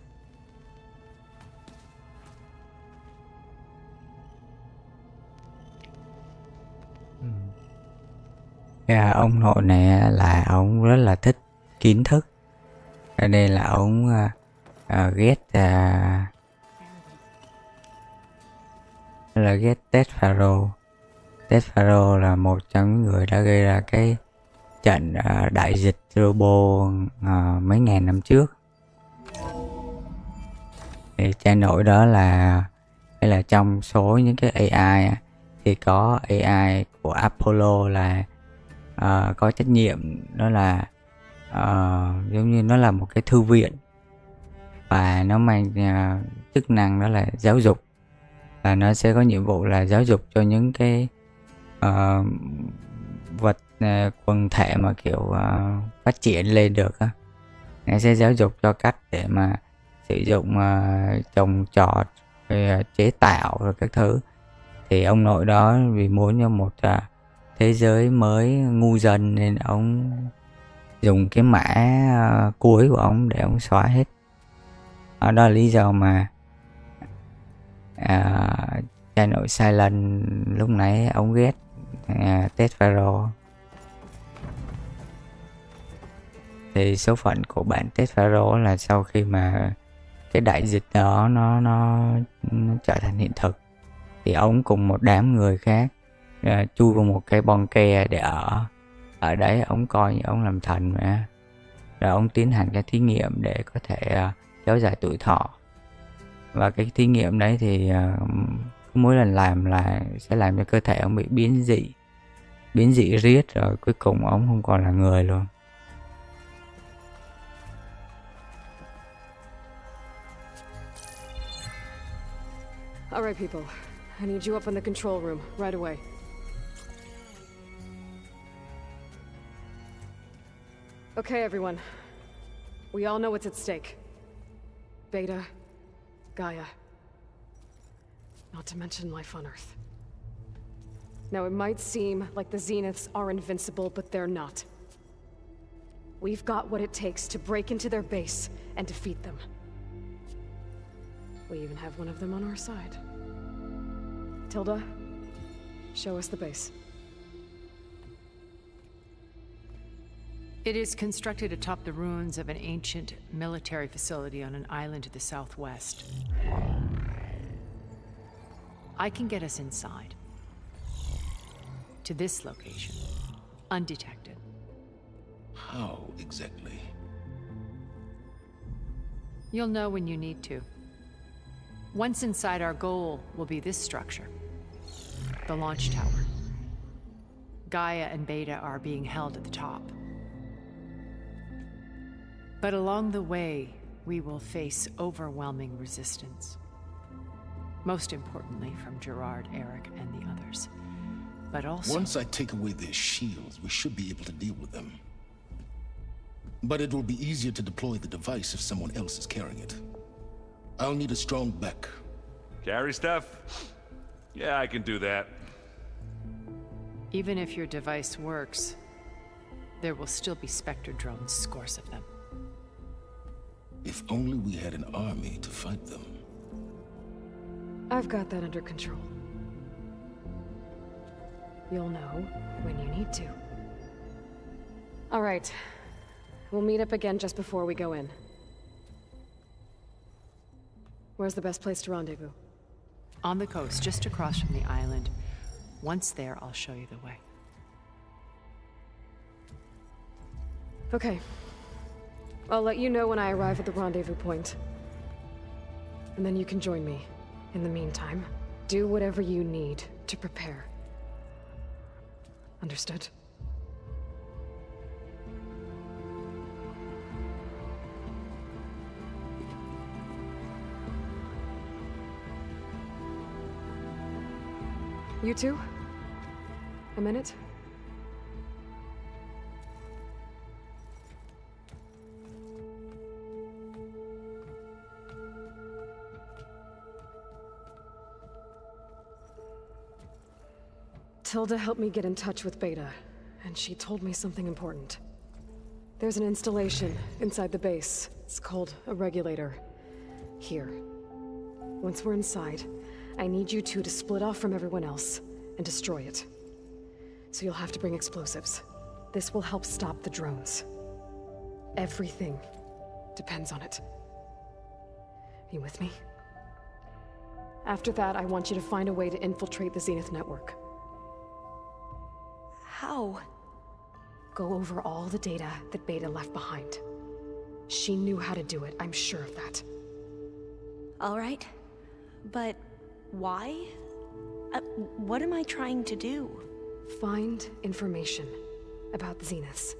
Ông nội này là ông rất là thích kiến thức, cho nên là ông ghét ghét Ted Faro. Ted Faro là một trong những người đã gây ra cái trận đại dịch robot mấy ngàn năm trước. Thì cha nội đó là trong số những cái AI thì có AI của Apollo là có trách nhiệm, đó là giống như nó là một cái thư viện và nó mang chức năng đó là giáo dục. là nó sẽ có nhiệm vụ là giáo dục cho những cái vật quần thể mà kiểu phát triển lên được á. Nó sẽ giáo dục cho cách để mà sử dụng trồng trọt, rồi chế tạo rồi các thứ. Thì ông nội đó vì muốn cho một thế giới mới ngu dần nên ông dùng cái mã cuối của ông để ông xóa hết. Đó là lý do mà cha nội Silent lúc nãy ông ghét Chereverie. Thì số phận của bạn Chereverie là sau khi mà cái đại dịch đó nó trở thành hiện thực thì ông cùng một đám người khác chui vào một cái bon ke để ở đấy. Ông coi như ông làm thần vậy. Rồi ông tiến hành cái thí nghiệm để có thể kéo dài tuổi thọ. Và cái thí nghiệm đấy thì mỗi lần làm là sẽ làm cho cơ thể ông bị biến dị riết, rồi cuối cùng ông không còn là người luôn. All right, people. I need you up in the control room right away. Okay, everyone. We all know what's at stake. Beta, Gaia. Not to mention life on Earth. Now, it might seem like the Zeniths are invincible, but they're not. We've got what it takes to break into their base and defeat them. We even have one of them on our side. Tilda, show us the base. It is constructed atop the ruins of an ancient military facility on an island to the southwest. I can get us inside. To this location, undetected. How exactly? You'll know when you need to. Once inside, our goal will be this structure. The launch tower. Gaia and Beta are being held at the top. But along the way, we will face overwhelming resistance. Most importantly, from Gerard, Eric, and the others. But also... Once I take away their shields, we should be able to deal with them. But it will be easier to deploy the device if someone else is carrying it. I'll need a strong back. Carry stuff? Yeah, I can do that. Even if your device works, there will still be Spectre drones, scores of them. If only we had an army to fight them. I've got that under control. You'll know when you need to. All right. We'll meet up again just before we go in. Where's the best place to rendezvous? On the coast, just across from the island. Once there, I'll show you the way. Okay. I'll let you know when I arrive at the rendezvous point. And then you can join me. In the meantime, do whatever you need to prepare. Understood? You two? A minute? Tilda helped me get in touch with Beta, and she told me something important. There's an installation inside the base. It's called a regulator. Here. Once we're inside, I need you two to split off from everyone else and destroy it. So you'll have to bring explosives. This will help stop the drones. Everything depends on it. You with me? After that, I want you to find a way to infiltrate the Zenith network. How? Go over all the data that Beta left behind. She knew how to do it, I'm sure of that. All right. But why? What am I trying to do? Find information about the Zeniths.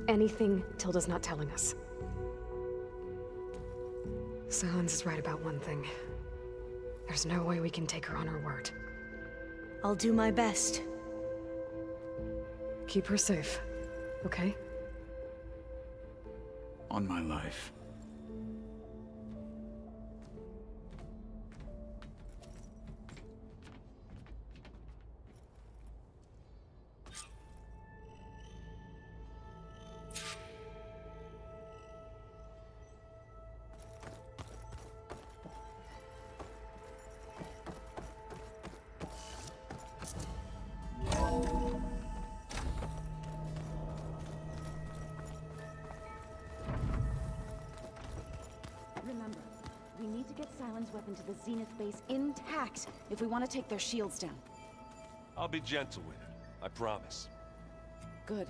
Anything Tilda's not telling us. Silence is right about one thing. There's no way we can take her on her word. I'll do my best. Keep her safe, okay? On my life. Remember, we need to get Silent's weapon to the Zenith base intact if we want to take their shields down. I'll be gentle with it, I promise. Good.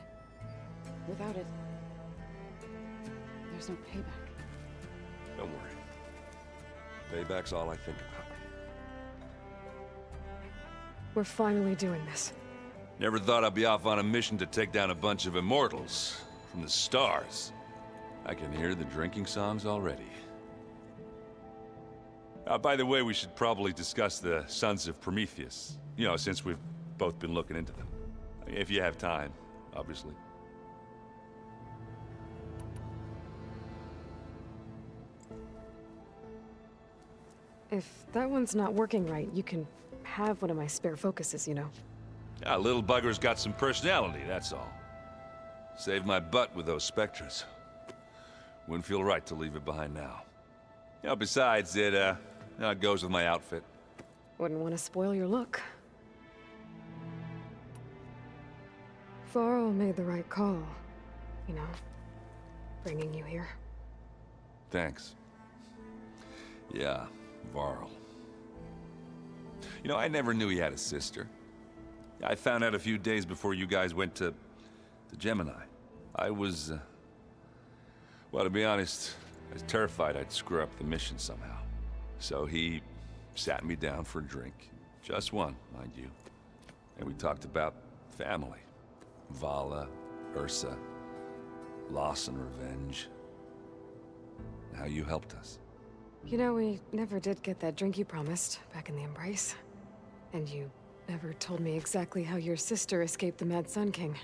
Without it, there's no payback. Don't worry. Payback's all I think about. We're finally doing this. Never thought I'd be off on a mission to take down a bunch of immortals from the stars. I can hear the drinking songs already. By the way, we should probably discuss the Sons of Prometheus. You know, since we've both been looking into them. If you have time, obviously. If that one's not working right, you can have one of my spare focuses, you know. Yeah, little bugger's got some personality, that's all. Saved my butt with those specters. Wouldn't feel right to leave it behind now. You know, besides, it goes with my outfit. Wouldn't want to spoil your look. Varl made the right call, you know, bringing you here. Thanks. Yeah, Varl. You know, I never knew he had a sister. I found out a few days before you guys went to Gemini. I was, well, to be honest, I was terrified I'd screw up the mission somehow. So he sat me down for a drink. Just one, mind you. And we talked about family. Vala, Ursa, loss and revenge. How you helped us. You know, we never did get that drink you promised back in the Embrace. And you never told me exactly how your sister escaped the Mad Sun King.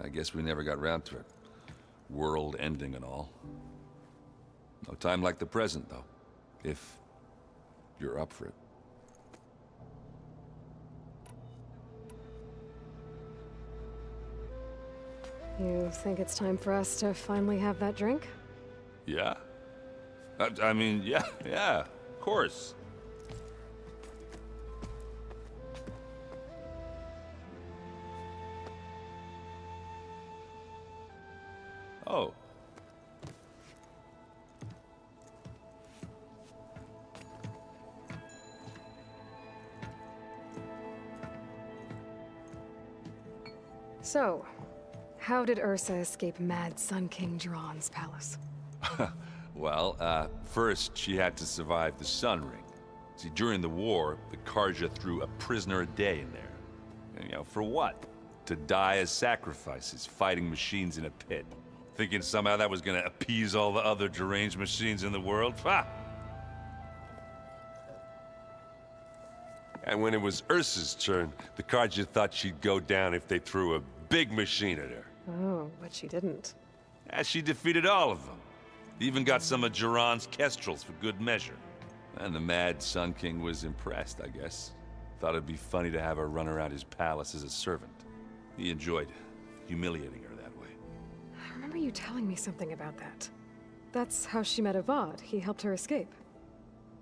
I guess we never got around to it. World ending and all. No time like the present, though. If you're up for it. You think it's time for us to finally have that drink? Yeah? I mean, yeah, of course. Oh. So, how did Ursa escape Mad Sun King Jiran's palace? Well, first she had to survive the Sun Ring. See, during the war, the Karja threw a prisoner a day in there. And, you know, for what? To die as sacrifices, fighting machines in a pit. Thinking somehow that was gonna appease all the other deranged machines in the world? Ha! And when it was Ursa's turn, the Karja thought she'd go down if they threw a big machine at her. Oh, but she didn't. And she defeated all of them. Even got some of Jiran's kestrels for good measure. And the Mad Sun King was impressed, I guess. Thought it'd be funny to have her run around his palace as a servant. He enjoyed humiliating her that way. I remember you telling me something about that. That's how she met Avad. He helped her escape.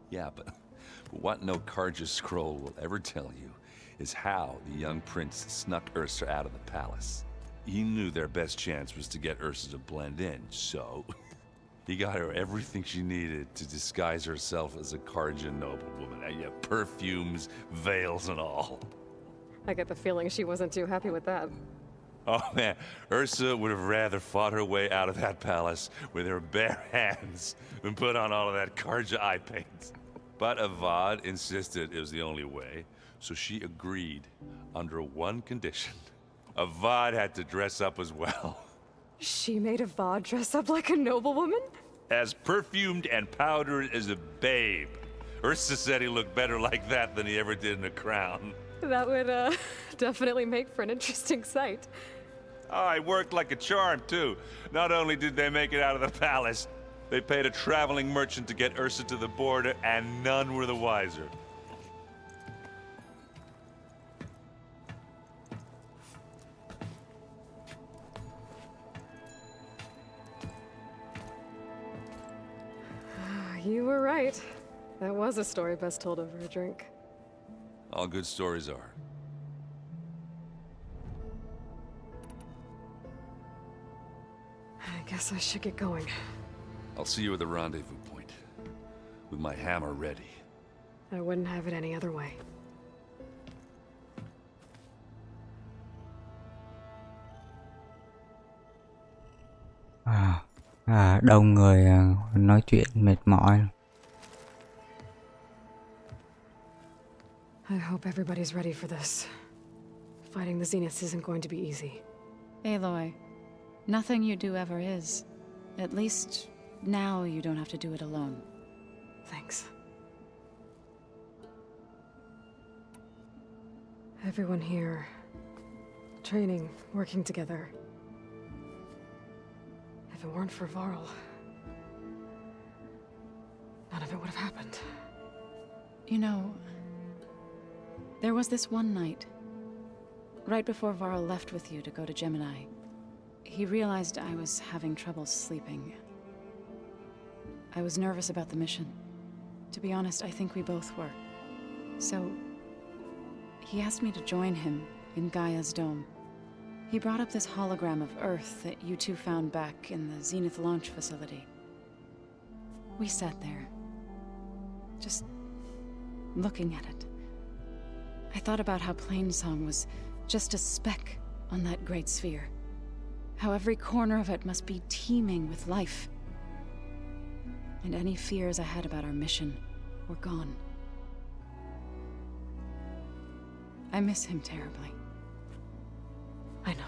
Yeah, but what no Karja scroll will ever tell you is how the young prince snuck Ursa out of the palace. He knew their best chance was to get Ursa to blend in, so he got her everything she needed to disguise herself as a Karja noblewoman. Yeah, perfumes, veils, and all. I get the feeling she wasn't too happy with that. Oh man, Ursa would have rather fought her way out of that palace with her bare hands than put on all of that Karja eye paint. But Avad insisted it was the only way, so she agreed under one condition. Avad had to dress up as well. She made Avad dress up like a noblewoman? As perfumed and powdered as a babe. Ursa said he looked better like that than he ever did in a crown. That would, definitely make for an interesting sight. Oh, it worked like a charm, too. Not only did they make it out of the palace, they paid a traveling merchant to get Ursa to the border, and none were the wiser. You were right. That was a story best told over a drink. All good stories are. I guess I should get going. I'll see you at the rendezvous point, with my hammer ready. I wouldn't have it any other way. Đông người nói chuyện mệt mỏi. I hope everybody's ready for this. Fighting the Zeniths isn't going to be easy. Aloy, nothing you do ever is. At least, now you don't have to do it alone. Thanks. Everyone here, training, working together. If it weren't for Varl, none of it would have happened. You know, there was this one night, right before Varl left with you to go to Gemini. He realized I was having trouble sleeping. I was nervous about the mission. To be honest, I think we both were. So, he asked me to join him in Gaia's dome. He brought up this hologram of Earth that you two found back in the Zenith launch facility. We sat there, just looking at it. I thought about how Plainsong was just a speck on that great sphere. How every corner of it must be teeming with life. And any fears I had about our mission were gone. I miss him terribly. I know.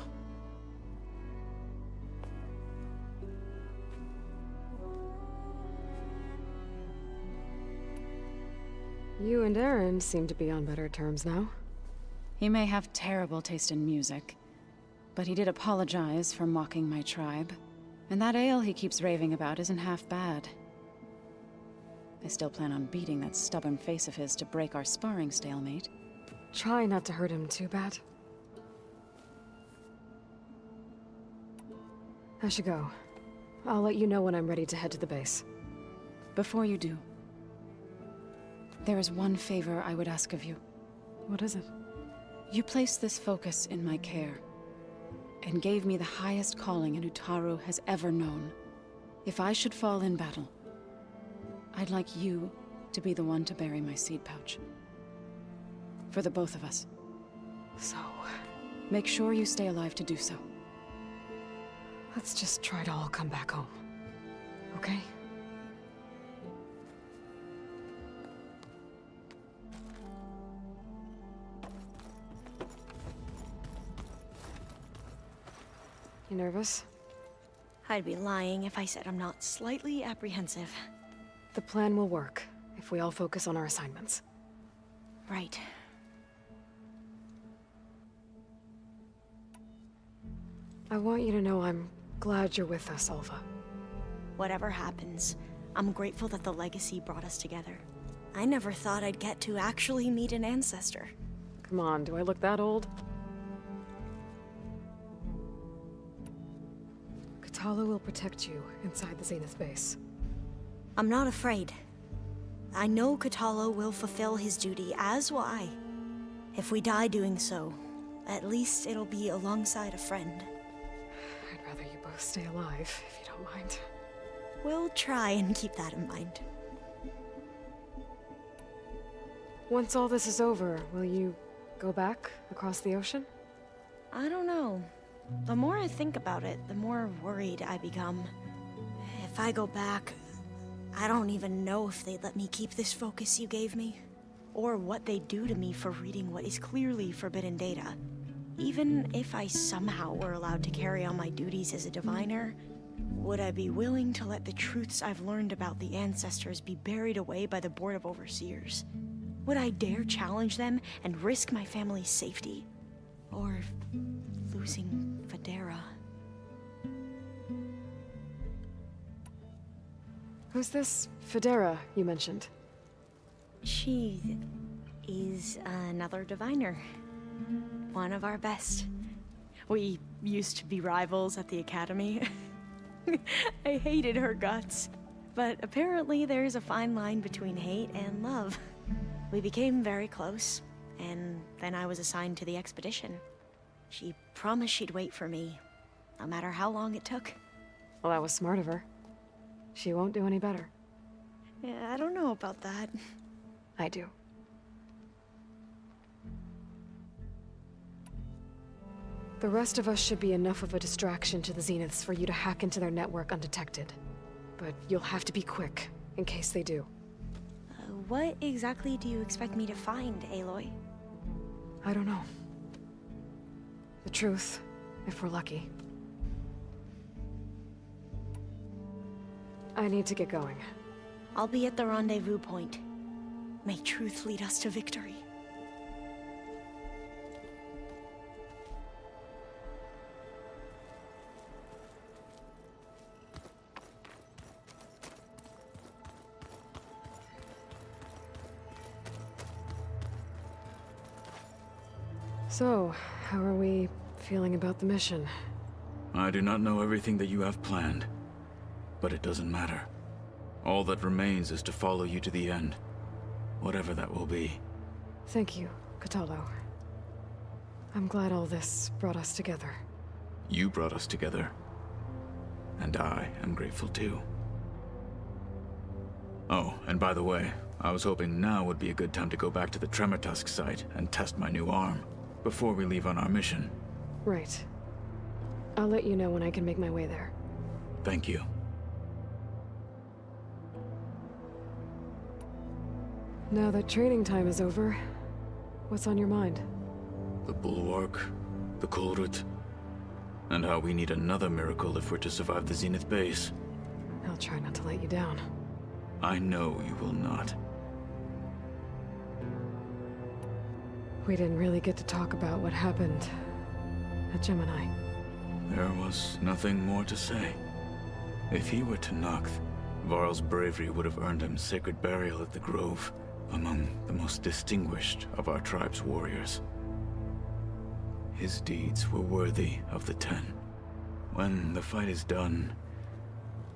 You and Aaron seem to be on better terms now. He may have terrible taste in music, but he did apologize for mocking my tribe. And that ale he keeps raving about isn't half bad. I still plan on beating that stubborn face of his to break our sparring stalemate. Try not to hurt him too bad. I should go. I'll let you know when I'm ready to head to the base. Before you do, there is one favor I would ask of you. What is it? You placed this focus in my care, and gave me the highest calling an Utaru has ever known. If I should fall in battle, I'd like you to be the one to bury my seed pouch. For the both of us. So, make sure you stay alive to do so. Let's just try to all come back home. Okay? You nervous? I'd be lying if I said I'm not slightly apprehensive. The plan will work if we all focus on our assignments. Right. I want you to know I'm glad you're with us, Alva. Whatever happens, I'm grateful that the legacy brought us together. I never thought I'd get to actually meet an ancestor. Come on, do I look that old? Katala will protect you inside the Zenith base. I'm not afraid. I know Katala will fulfill his duty, as will I. If we die doing so, at least it'll be alongside a friend. I'd rather you both stay alive, if you don't mind. We'll try and keep that in mind. Once all this is over, will you go back across the ocean? I don't know. The more I think about it, the more worried I become. If I go back, I don't even know if they'd let me keep this focus you gave me, or what they'd do to me for reading what is clearly forbidden data. Even if I somehow were allowed to carry on my duties as a diviner, Would I be willing to let the truths I've learned about the ancestors be buried away by the Board of Overseers? Would I dare challenge them and risk my family's safety? Or losing Federa? Who's this Federa you mentioned? She is another diviner. One of our best. We used to be rivals at the academy. I hated her guts. But apparently there's a fine line between hate and love. We became very close, and then I was assigned to the expedition. She promised she'd wait for me, no matter how long it took. Well, that was smart of her. She won't do any better. Yeah, I don't know about that. I do. The rest of us should be enough of a distraction to the Zeniths for you to hack into their network undetected. But you'll have to be quick, in case they do. What exactly do you expect me to find, Aloy? I don't know. The truth, if we're lucky. I need to get going. I'll be at the rendezvous point. May truth lead us to victory. So, how are we feeling about the mission? I do not know everything that you have planned, but it doesn't matter. All that remains is to follow you to the end, whatever that will be. Thank you, Kotallo. I'm glad all this brought us together. You brought us together, and I am grateful too. Oh, and by the way, I was hoping now would be a good time to go back to the Tremortusk site and test my new arm, before we leave on our mission. Right. I'll let you know when I can make my way there. Thank you. Now that training time is over, what's on your mind? The Bulwark, the Kulrut, and how we need another miracle if we're to survive the Zenith base. I'll try not to let you down. I know you will not. We didn't really get to talk about what happened at Gemini. There was nothing more to say. If he were to Noct, Varl's bravery would have earned him sacred burial at the Grove, among the most distinguished of our tribe's warriors. His deeds were worthy of the Ten. When the fight is done,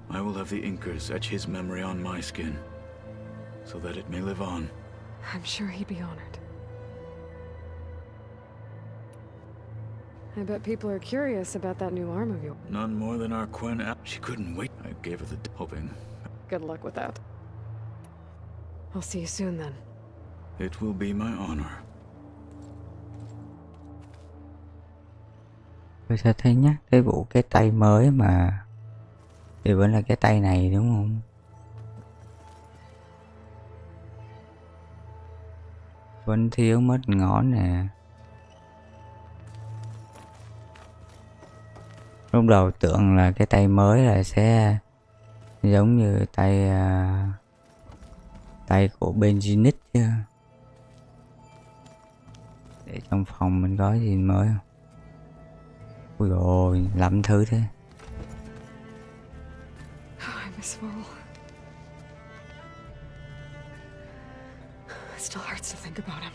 I will have the Inkers etch his memory on my skin, so that it may live on. I'm sure he'd be honored. I bet people are curious about that new arm of yours. None more than our Quen. She couldn't wait. I gave her the hoping. Good luck with that. I'll see you soon then. It will be my honor. Tôi sẽ thấy nhắc tới vụ cái tay mới mà thì vẫn là cái tay này đúng không? Vẫn thiếu mất ngón nè. Lúc đầu tưởng là cái tay mới là sẽ giống như tay tay của Benjinix chứ. Để trong phòng mình có gì mới không? Ui dồi, lắm thứ thế. I miss Varl. It still hurts to think about him.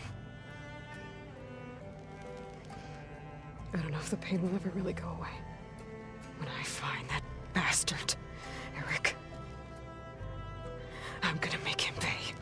I don't know if the pain will ever really go away. When I find that bastard, Eric, I'm gonna make him pay.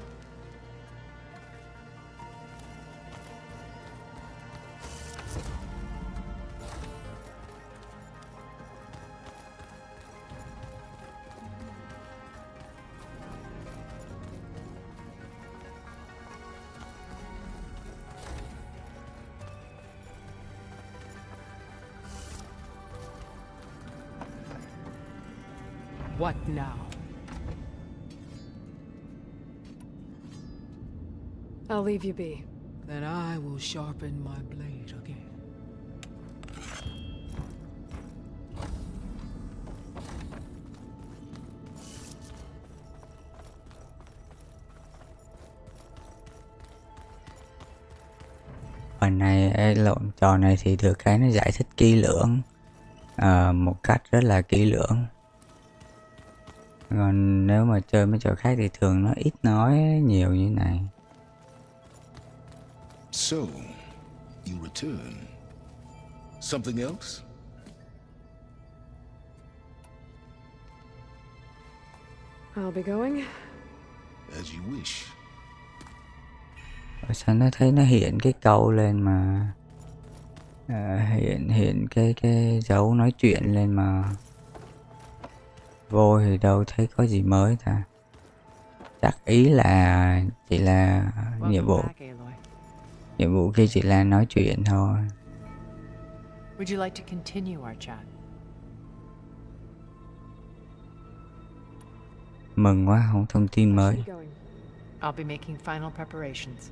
What now? I'll leave you be. Then I will sharpen my blade again. phần này lộn trò này thì được cái nó giải thích kỹ lưỡng, một cách rất là kỹ lưỡng. Còn nếu mà chơi mấy trò khác thì thường nó ít nói nhiều như này. So, you return. Something else? I'll be going. As you wish. Sao nó thấy nó hiện cái câu lên mà hiện cái dấu nói chuyện lên mà vô thì đâu thấy có gì mới ta. Chắc ý là chỉ là nhiệm vụ kia chỉ là nói chuyện thôi. Would you like to continue our chat? Mừng quá, không thông tin mới. I'll be making final preparations.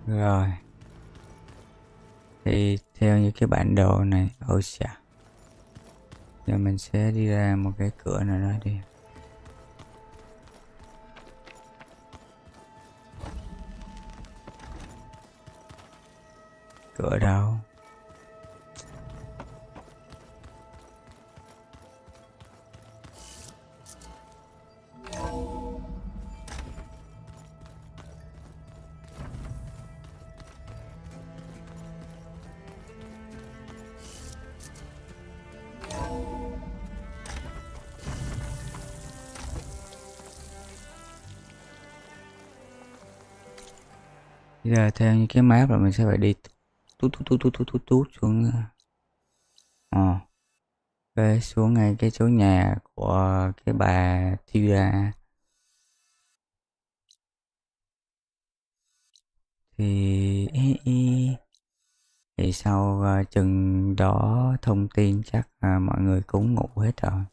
Rồi. Thì theo như cái bản đồ này, ôi chà. Giờ mình sẽ đi ra một cái cửa nào đó đi. Cửa đâu? Giờ theo như cái map là mình sẽ phải đi tút xuống cái xuống ngay cái chỗ nhà của cái bà Tira. Thì sau chừng đó thông tin chắc mọi người cũng ngủ hết rồi.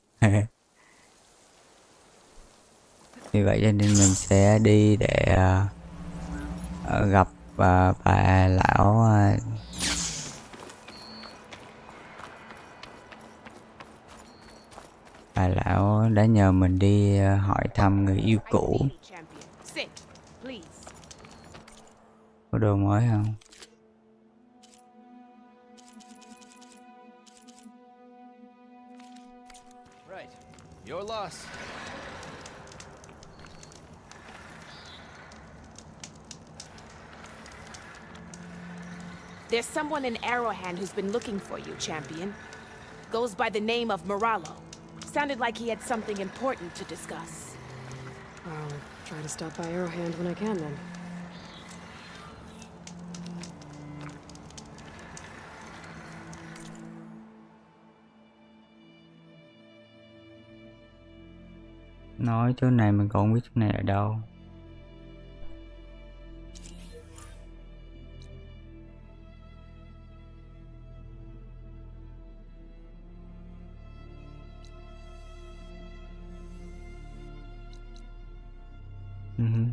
Vì vậy cho nên mình sẽ đi để gặp bà lão bà lão đã nhờ mình đi hỏi thăm người yêu cũ. Có đồ mới không? Right. Your loss. There's someone in Arrowhand who's been looking for you, champion. Goes by the name of Moralo. Sounded like he had something important to discuss. I'll try to stop by Arrowhand when I can, then. Nói chỗ này mình còn không biết chỗ này ở đâu.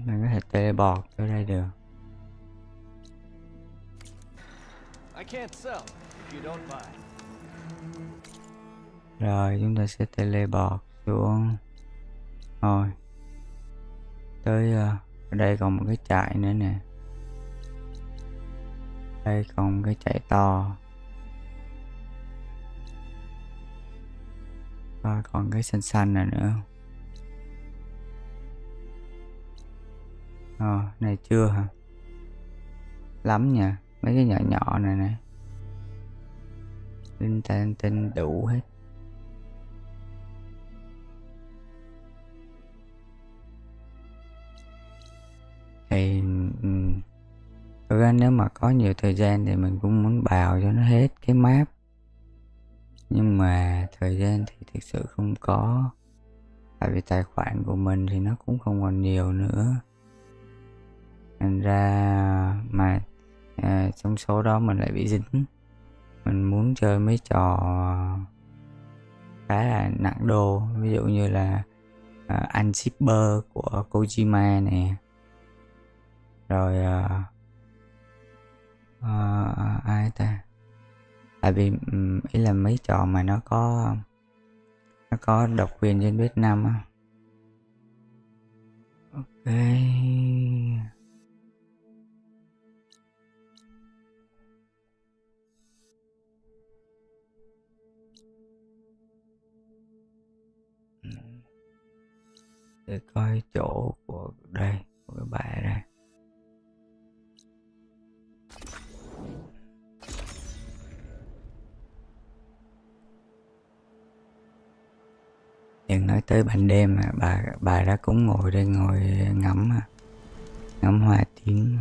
Mình có thể teleport tới đây được. I can't sell if you don't buy. Rồi chúng ta sẽ teleport xuống. Rồi tới ở đây còn một cái trại nữa nè. Đây còn một cái trại to. Và còn cái xanh xanh này nữa. Này chưa hả? Lắm nha. Mấy cái nhỏ nhỏ này nè. Linh tinh đủ hết. Thì thực ra nếu mà có nhiều thời gian thì mình cũng muốn bào cho nó hết cái map. Nhưng mà thời gian thì thực sự không có. Tại vì tài khoản của mình thì nó cũng không còn nhiều nữa. Thành ra mà trong số đó mình lại bị dính. Mình muốn chơi mấy trò khá là nặng đô. Ví dụ như là anh shipper của Kojima nè. Rồi ai ta? Tại vì ý là mấy trò mà nó có độc quyền trên Vietnam á. Ok. để coi chỗ của đây, của cái bà đây. Đừng nói tới ban đêm mà bà đã cũng ngồi đây, ngồi ngắm hoa tím.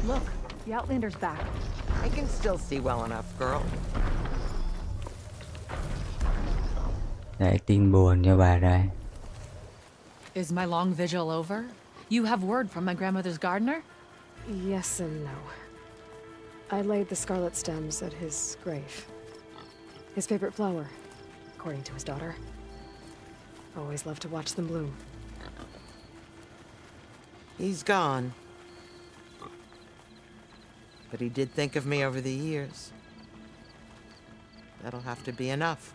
Look, the Outlander's back. I can still see well enough, girl. Để tin buồn cho bà đây. Is my long vigil over? You have word from my grandmother's gardener? Yes and no. I laid the scarlet stems at his grave. His favorite flower, according to his daughter. Always loved to watch them bloom. He's gone. But he did think of me over the years. That'll have to be enough.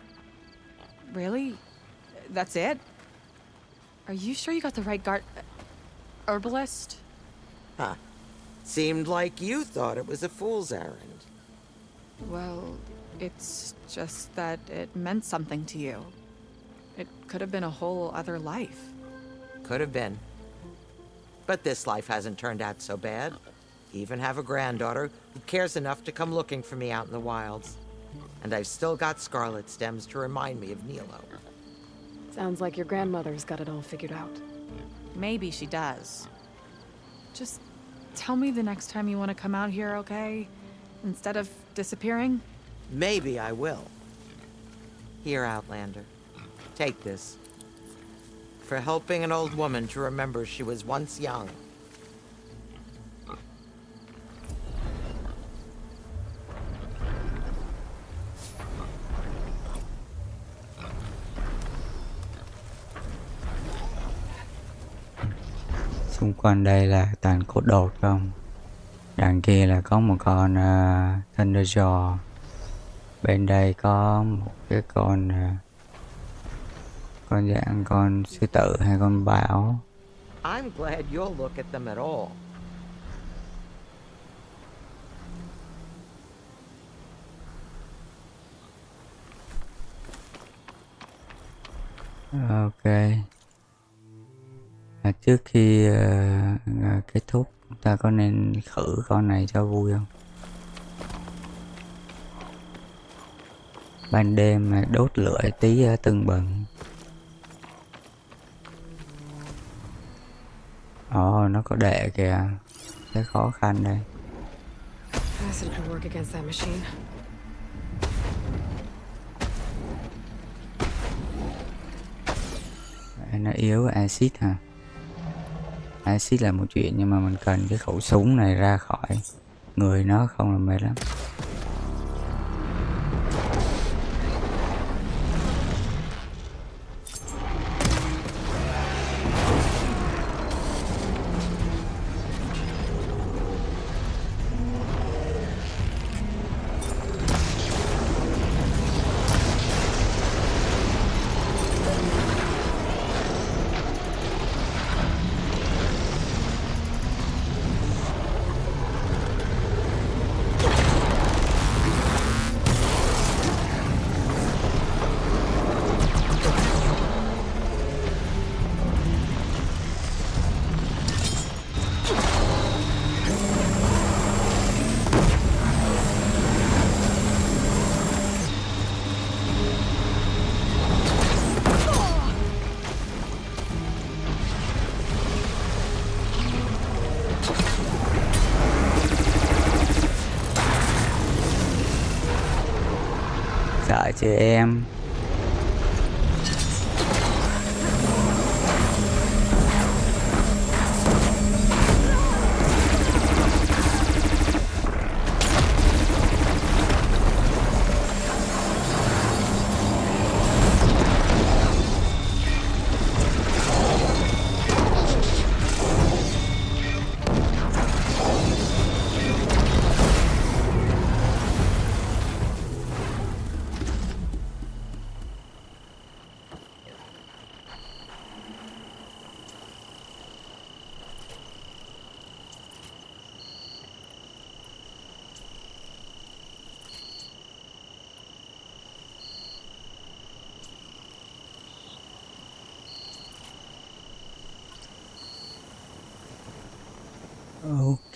Really? That's it? Are you sure you got the right herbalist? Huh. Seemed like you thought it was a fool's errand. Well, it's just that it meant something to you. It could have been a whole other life. Could have been. But this life hasn't turned out so bad. Even have a granddaughter who cares enough to come looking for me out in the wilds. And I've still got scarlet stems to remind me of Nilo. Sounds like your grandmother's got it all figured out. Maybe she does. Just tell me the next time you want to come out here, okay? Instead of disappearing? Maybe I will. Here, Outlander. Take this. For helping an old woman to remember she was once young. Xung quanh đây là toàn cốt đột không? Đằng kia là có một con Thunderjaw. Bên đây có một cái con dạng con sư tử hay con bão. I'm glad you'll look at them at all. Ok. Trước khi kết thúc, ta có nên khử con này cho vui không? Ban đêm mà đốt lửa tí tưng bừng. Ồ, nó có đệ kìa. Rất khó khăn đây. Acid could work against that machine. Nó yếu acid hả? Acid là một chuyện, nhưng mà mình cần cái khẩu súng này ra khỏi người nó, không là mệt lắm. Sợ chị em.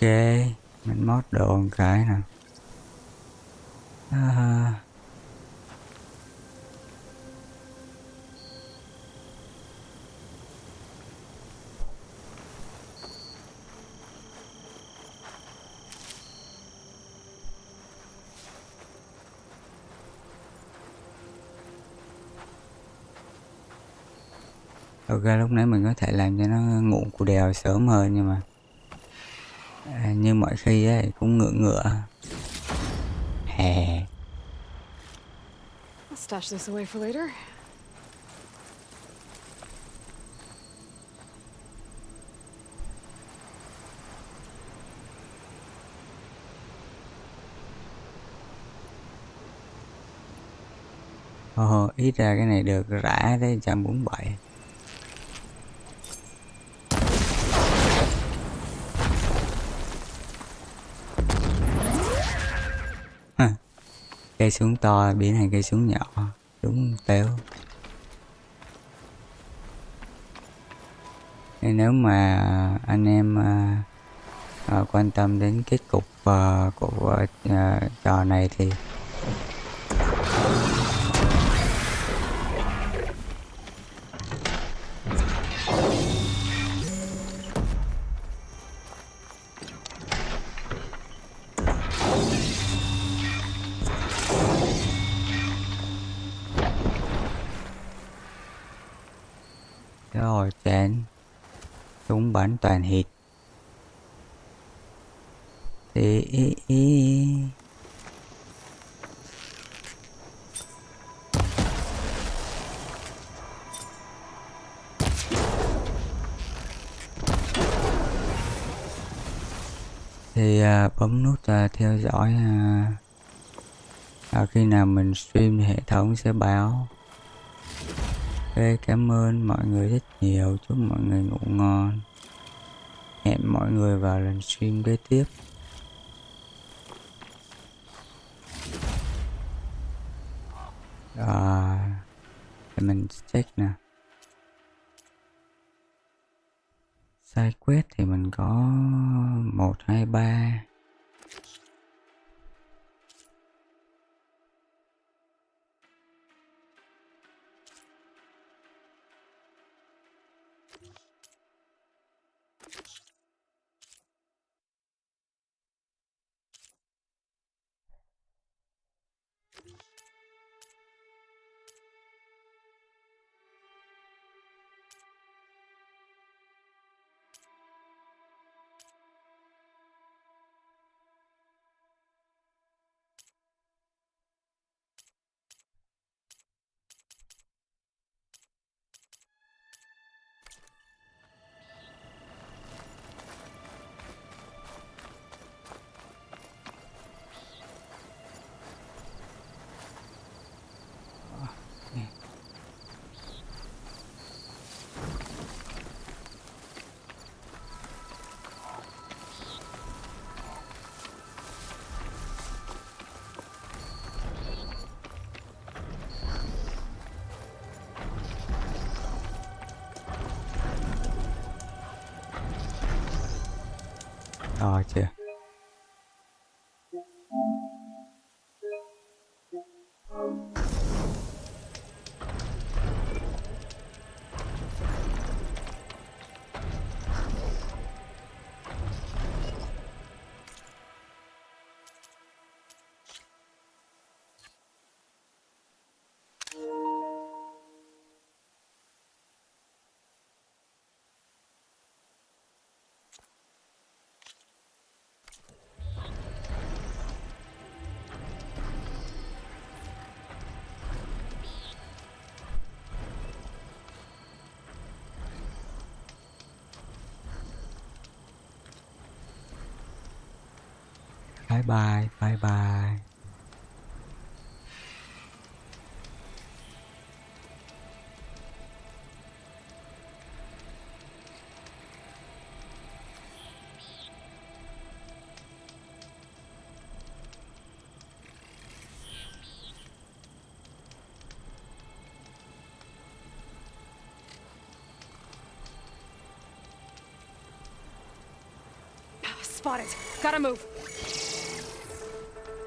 Ok, mình mót đồ một cái nè. Ok, lúc nãy mình có thể làm cho nó ngủ cù đèo sớm hơn, nhưng mà như mọi khi ấy cũng ngựa ngựa. Hè. I'll stash this away for later. Ít ra cái này được rã tới 147. Cây súng to biến thành cây súng nhỏ, đúng tếu. Nên nếu mà anh em quan tâm đến kết cục của trò này thì rồi chán súng bắn toàn hit thì bấm nút theo dõi, khi nào mình stream thì hệ thống sẽ báo. Ok, cảm ơn mọi người rất nhiều, chúc mọi người ngủ ngon, hẹn mọi người vào lần stream kế tiếp. Để mình check nè. Side quest thì mình có 1, 2, 3. Rồi chưa? Bye bye, bye bye. spotted. Gotta move.